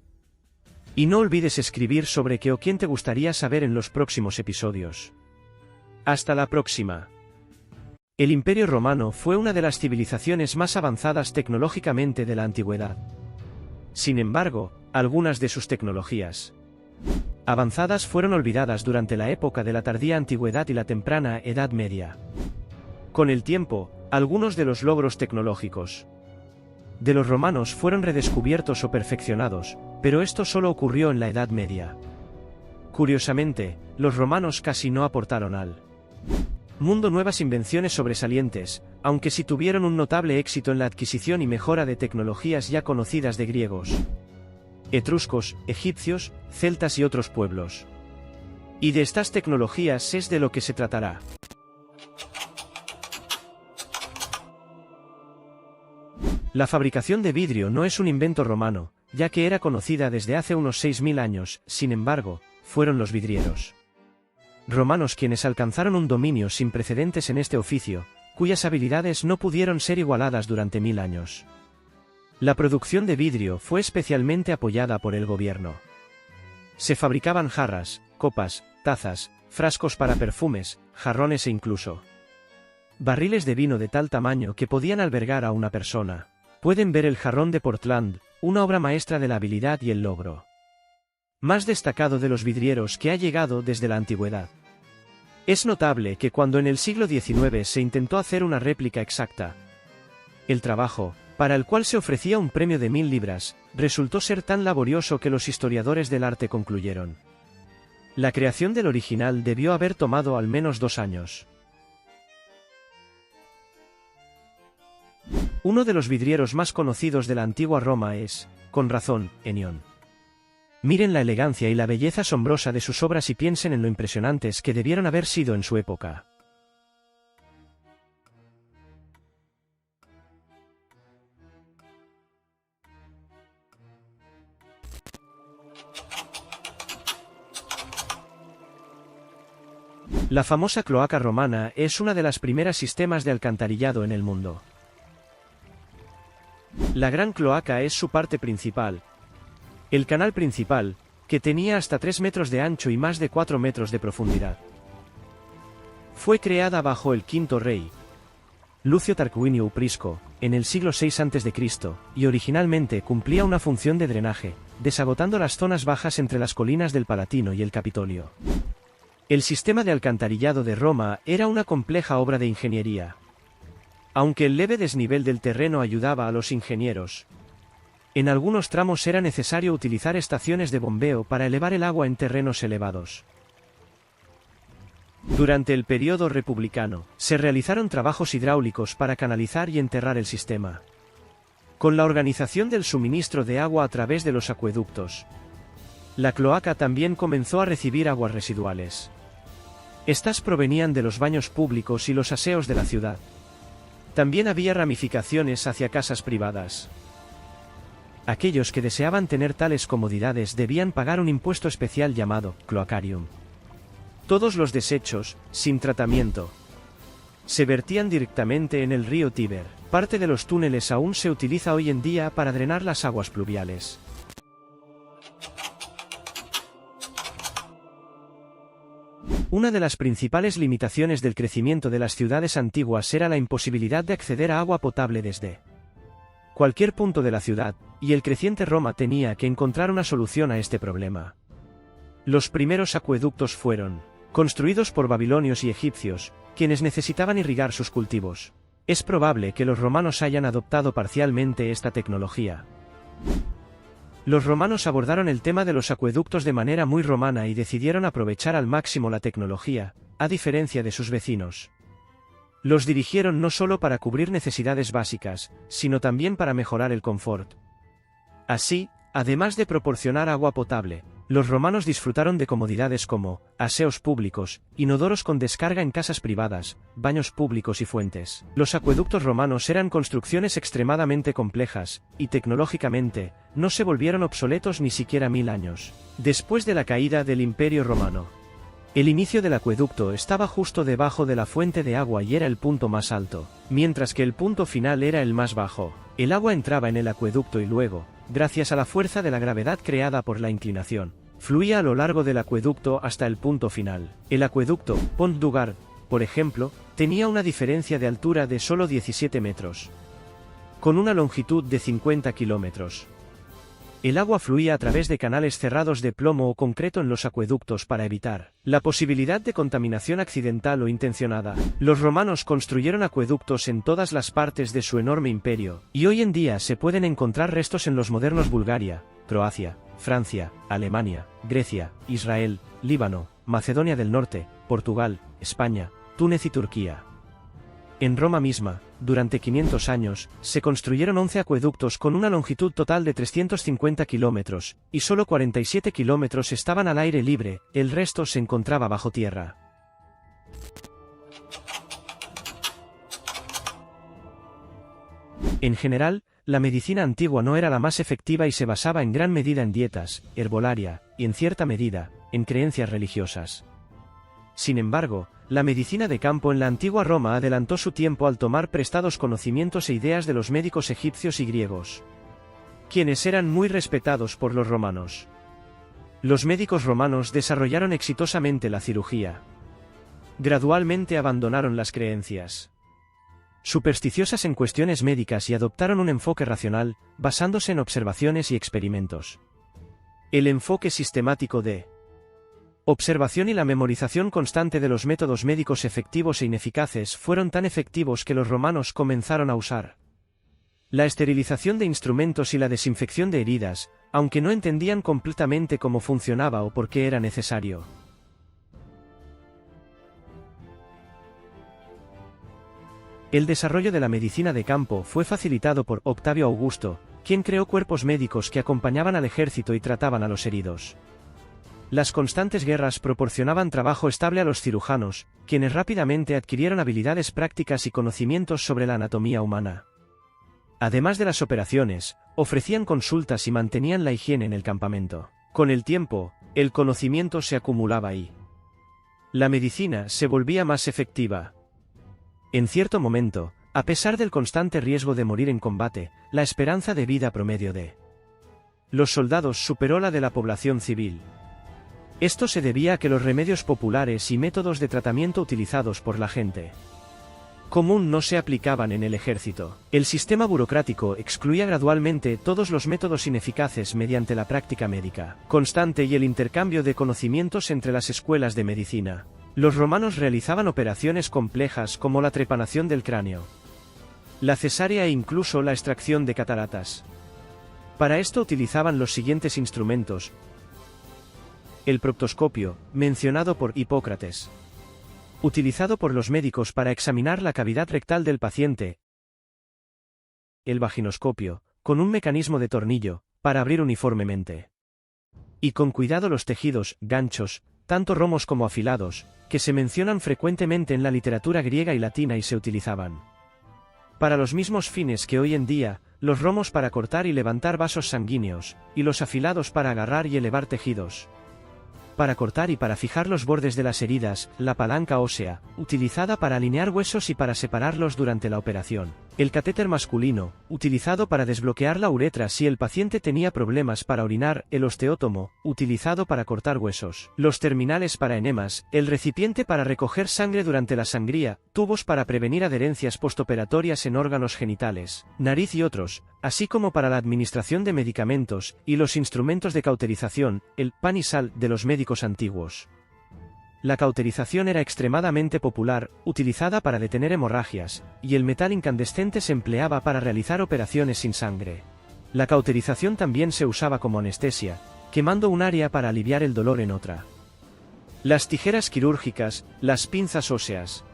Y no olvides escribir sobre qué o quién te gustaría saber en los próximos episodios. Hasta la próxima. El Imperio Romano fue una de las civilizaciones más avanzadas tecnológicamente de la antigüedad. Sin embargo, algunas de sus tecnologías avanzadas fueron olvidadas durante la época de la tardía antigüedad y la temprana Edad Media. Con el tiempo, algunos de los logros tecnológicos de los romanos fueron redescubiertos o perfeccionados, pero esto solo ocurrió en la Edad Media. Curiosamente, los romanos casi no aportaron al mundo nuevas invenciones sobresalientes, aunque sí tuvieron un notable éxito en la adquisición y mejora de tecnologías ya conocidas de griegos, etruscos, egipcios, celtas y otros pueblos. Y de estas tecnologías es de lo que se tratará. La fabricación de vidrio no es un invento romano, ya que era conocida desde hace unos 6000 años, sin embargo, fueron los vidrieros romanos quienes alcanzaron un dominio sin precedentes en este oficio, cuyas habilidades no pudieron ser igualadas durante 1000 años. La producción de vidrio fue especialmente apoyada por el gobierno. Se fabricaban jarras, copas, tazas, frascos para perfumes, jarrones e incluso barriles de vino de tal tamaño que podían albergar a una persona. Pueden ver el jarrón de Portland, una obra maestra de la habilidad y el logro más destacado de los vidrieros que ha llegado desde la antigüedad. Es notable que cuando en el siglo XIX se intentó hacer una réplica exacta, el trabajo, para el cual se ofrecía un premio de 1000 libras, resultó ser tan laborioso que los historiadores del arte concluyeron: la creación del original debió haber tomado al menos 2 años. Uno de los vidrieros más conocidos de la antigua Roma es, con razón, Enión. Miren la elegancia y la belleza asombrosa de sus obras y piensen en lo impresionantes que debieron haber sido en su época. La famosa cloaca romana es una de las primeras sistemas de alcantarillado en el mundo. La gran cloaca es su parte principal. El canal principal, que tenía hasta 3 metros de ancho y más de 4 metros de profundidad. Fue creada bajo el quinto rey, Lucio Tarquinio Prisco, en el siglo VI a.C., y originalmente cumplía una función de drenaje, desagotando las zonas bajas entre las colinas del Palatino y el Capitolio. El sistema de alcantarillado de Roma era una compleja obra de ingeniería. Aunque el leve desnivel del terreno ayudaba a los ingenieros, en algunos tramos era necesario utilizar estaciones de bombeo para elevar el agua en terrenos elevados. Durante el período republicano, se realizaron trabajos hidráulicos para canalizar y enterrar el sistema. Con la organización del suministro de agua a través de los acueductos, la cloaca también comenzó a recibir aguas residuales. Estas provenían de los baños públicos y los aseos de la ciudad. También había ramificaciones hacia casas privadas. Aquellos que deseaban tener tales comodidades debían pagar un impuesto especial llamado cloacarium. Todos los desechos, sin tratamiento, se vertían directamente en el río Tíber. Parte de los túneles aún se utiliza hoy en día para drenar las aguas pluviales. Una de las principales limitaciones del crecimiento de las ciudades antiguas era la imposibilidad de acceder a agua potable desde cualquier punto de la ciudad, y el creciente Roma tenía que encontrar una solución a este problema. Los primeros acueductos fueron construidos por babilonios y egipcios, quienes necesitaban irrigar sus cultivos. Es probable que los romanos hayan adoptado parcialmente esta tecnología. Los romanos abordaron el tema de los acueductos de manera muy romana y decidieron aprovechar al máximo la tecnología, a diferencia de sus vecinos. Los dirigieron no solo para cubrir necesidades básicas, sino también para mejorar el confort. Así, además de proporcionar agua potable, los romanos disfrutaron de comodidades como aseos públicos, inodoros con descarga en casas privadas, baños públicos y fuentes. Los acueductos romanos eran construcciones extremadamente complejas, y tecnológicamente, no se volvieron obsoletos ni siquiera 1000 años después de la caída del Imperio Romano. El inicio del acueducto estaba justo debajo de la fuente de agua y era el punto más alto, mientras que el punto final era el más bajo. El agua entraba en el acueducto y luego, gracias a la fuerza de la gravedad creada por la inclinación, fluía a lo largo del acueducto hasta el punto final. El acueducto Pont du Gard, por ejemplo, tenía una diferencia de altura de solo 17 metros, con una longitud de 50 kilómetros. El agua fluía a través de canales cerrados de plomo o concreto en los acueductos para evitar la posibilidad de contaminación accidental o intencionada. Los romanos construyeron acueductos en todas las partes de su enorme imperio, y hoy en día se pueden encontrar restos en los modernos Bulgaria, Croacia, Francia, Alemania, Grecia, Israel, Líbano, Macedonia del Norte, Portugal, España, Túnez y Turquía. En Roma misma, durante 500 años, se construyeron 11 acueductos con una longitud total de 350 kilómetros, y solo 47 kilómetros estaban al aire libre, el resto se encontraba bajo tierra. En general, la medicina antigua no era la más efectiva y se basaba en gran medida en dietas, herbolaria, y en cierta medida, en creencias religiosas. Sin embargo, la medicina de campo en la antigua Roma adelantó su tiempo al tomar prestados conocimientos e ideas de los médicos egipcios y griegos, quienes eran muy respetados por los romanos. Los médicos romanos desarrollaron exitosamente la cirugía. Gradualmente abandonaron las creencias supersticiosas en cuestiones médicas y adoptaron un enfoque racional, basándose en observaciones y experimentos. El enfoque sistemático de observación y la memorización constante de los métodos médicos efectivos e ineficaces fueron tan efectivos que los romanos comenzaron a usar la esterilización de instrumentos y la desinfección de heridas, aunque no entendían completamente cómo funcionaba o por qué era necesario. El desarrollo de la medicina de campo fue facilitado por Octavio Augusto, quien creó cuerpos médicos que acompañaban al ejército y trataban a los heridos. Las constantes guerras proporcionaban trabajo estable a los cirujanos, quienes rápidamente adquirieron habilidades prácticas y conocimientos sobre la anatomía humana. Además de las operaciones, ofrecían consultas y mantenían la higiene en el campamento. Con el tiempo, el conocimiento se acumulaba y la medicina se volvía más efectiva. En cierto momento, a pesar del constante riesgo de morir en combate, la esperanza de vida promedio de los soldados superó la de la población civil. Esto se debía a que los remedios populares y métodos de tratamiento utilizados por la gente común no se aplicaban en el ejército. El sistema burocrático excluía gradualmente todos los métodos ineficaces mediante la práctica médica constante y el intercambio de conocimientos entre las escuelas de medicina. Los romanos realizaban operaciones complejas como la trepanación del cráneo, la cesárea e incluso la extracción de cataratas. Para esto utilizaban los siguientes instrumentos: el proctoscopio, mencionado por Hipócrates, utilizado por los médicos para examinar la cavidad rectal del paciente; el vaginoscopio, con un mecanismo de tornillo, para abrir uniformemente y con cuidado los tejidos, ganchos, tanto romos como afilados, que se mencionan frecuentemente en la literatura griega y latina y se utilizaban para los mismos fines que hoy en día, los romos para cortar y levantar vasos sanguíneos, y los afilados para agarrar y elevar tejidos. Para cortar y para fijar los bordes de las heridas, la palanca ósea, utilizada para alinear huesos y para separarlos durante la operación. El catéter masculino, utilizado para desbloquear la uretra si el paciente tenía problemas para orinar. El osteótomo, utilizado para cortar huesos. Los terminales para enemas, el recipiente para recoger sangre durante la sangría, tubos para prevenir adherencias postoperatorias en órganos genitales, nariz y otros, así como para la administración de medicamentos, y los instrumentos de cauterización, el pan y sal de los médicos antiguos. La cauterización era extremadamente popular, utilizada para detener hemorragias, y el metal incandescente se empleaba para realizar operaciones sin sangre. La cauterización también se usaba como anestesia, quemando un área para aliviar el dolor en otra. Las tijeras quirúrgicas, las pinzas óseas,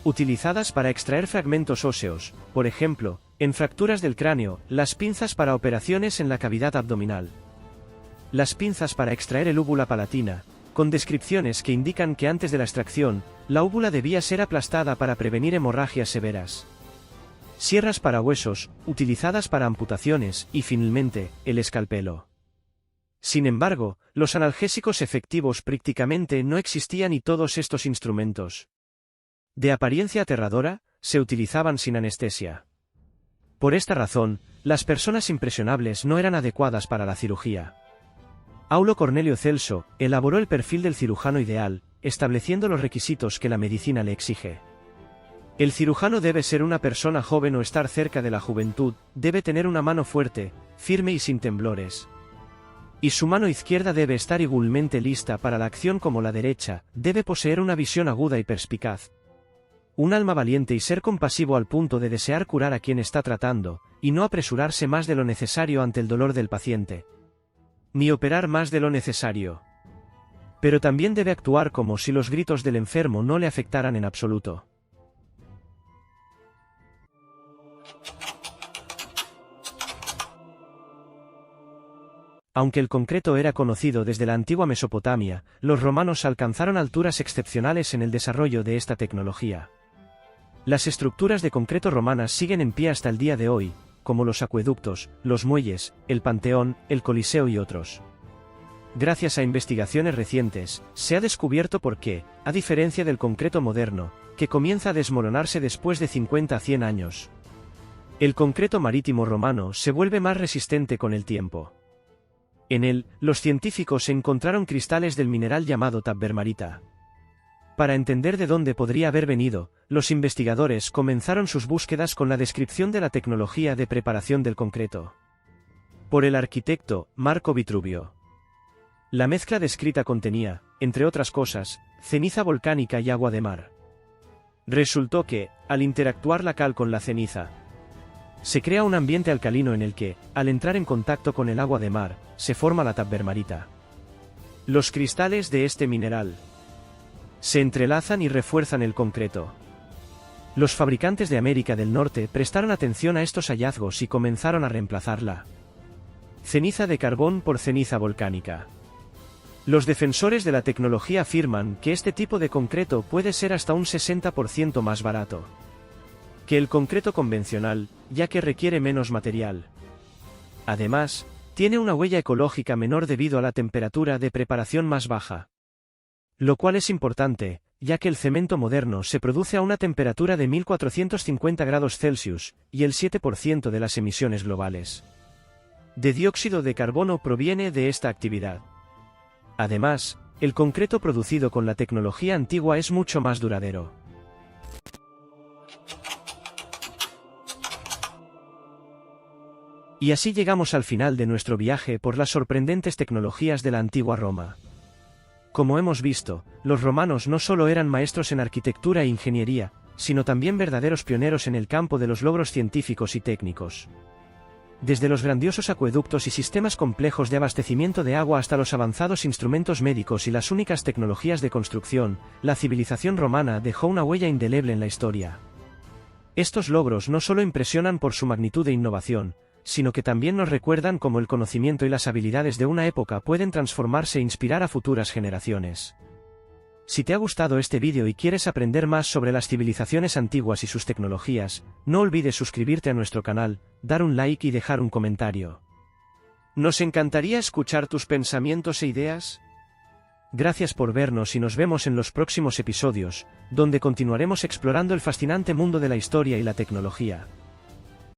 utilizadas para extraer fragmentos óseos, por ejemplo, en fracturas del cráneo; las pinzas para operaciones en la cavidad abdominal. Las pinzas para extraer el úvula palatina, con descripciones que indican que antes de la extracción, la úvula debía ser aplastada para prevenir hemorragias severas. Sierras para huesos, utilizadas para amputaciones, y finalmente, el escalpelo. Sin embargo, los analgésicos efectivos prácticamente no existían y todos estos instrumentos, de apariencia aterradora, se utilizaban sin anestesia. Por esta razón, las personas impresionables no eran adecuadas para la cirugía. Aulo Cornelio Celso elaboró el perfil del cirujano ideal, estableciendo los requisitos que la medicina le exige. El cirujano debe ser una persona joven o estar cerca de la juventud, debe tener una mano fuerte, firme y sin temblores. Y su mano izquierda debe estar igualmente lista para la acción como la derecha, debe poseer una visión aguda y perspicaz, un alma valiente y ser compasivo al punto de desear curar a quien está tratando, y no apresurarse más de lo necesario ante el dolor del paciente, ni operar más de lo necesario. Pero también debe actuar como si los gritos del enfermo no le afectaran en absoluto. Aunque el concreto era conocido desde la antigua Mesopotamia, los romanos alcanzaron alturas excepcionales en el desarrollo de esta tecnología. Las estructuras de concreto romanas siguen en pie hasta el día de hoy, como los acueductos, los muelles, el Panteón, el Coliseo y otros. Gracias a investigaciones recientes, se ha descubierto por qué, a diferencia del concreto moderno, que comienza a desmoronarse después de 50 a 100 años. El concreto marítimo romano se vuelve más resistente con el tiempo. En él, los científicos encontraron cristales del mineral llamado tabbermarita. Para entender de dónde podría haber venido, los investigadores comenzaron sus búsquedas con la descripción de la tecnología de preparación del concreto. Por el arquitecto Marco Vitruvio. La mezcla descrita contenía, entre otras cosas, ceniza volcánica y agua de mar. Resultó que, al interactuar la cal con la ceniza, se crea un ambiente alcalino en el que, al entrar en contacto con el agua de mar, se forma la tabbermarita. Los cristales de este mineral se entrelazan y refuerzan el concreto. Los fabricantes de América del Norte prestaron atención a estos hallazgos y comenzaron a reemplazarla ceniza de carbón por ceniza volcánica. Los defensores de la tecnología afirman que este tipo de concreto puede ser hasta un 60% más barato que el concreto convencional, ya que requiere menos material. Además, tiene una huella ecológica menor debido a la temperatura de preparación más baja. Lo cual es importante, ya que el cemento moderno se produce a una temperatura de 1450 grados Celsius, y el 7% de las emisiones globales de dióxido de carbono proviene de esta actividad. Además, el concreto producido con la tecnología antigua es mucho más duradero. Y así llegamos al final de nuestro viaje por las sorprendentes tecnologías de la antigua Roma. Como hemos visto, los romanos no solo eran maestros en arquitectura e ingeniería, sino también verdaderos pioneros en el campo de los logros científicos y técnicos. Desde los grandiosos acueductos y sistemas complejos de abastecimiento de agua hasta los avanzados instrumentos médicos y las únicas tecnologías de construcción, la civilización romana dejó una huella indeleble en la historia. Estos logros no solo impresionan por su magnitud e innovación, sino que también nos recuerdan cómo el conocimiento y las habilidades de una época pueden transformarse e inspirar a futuras generaciones. Si te ha gustado este vídeo y quieres aprender más sobre las civilizaciones antiguas y sus tecnologías, no olvides suscribirte a nuestro canal, dar un like y dejar un comentario. Nos encantaría escuchar tus pensamientos e ideas. Gracias por vernos y nos vemos en los próximos episodios, donde continuaremos explorando el fascinante mundo de la historia y la tecnología.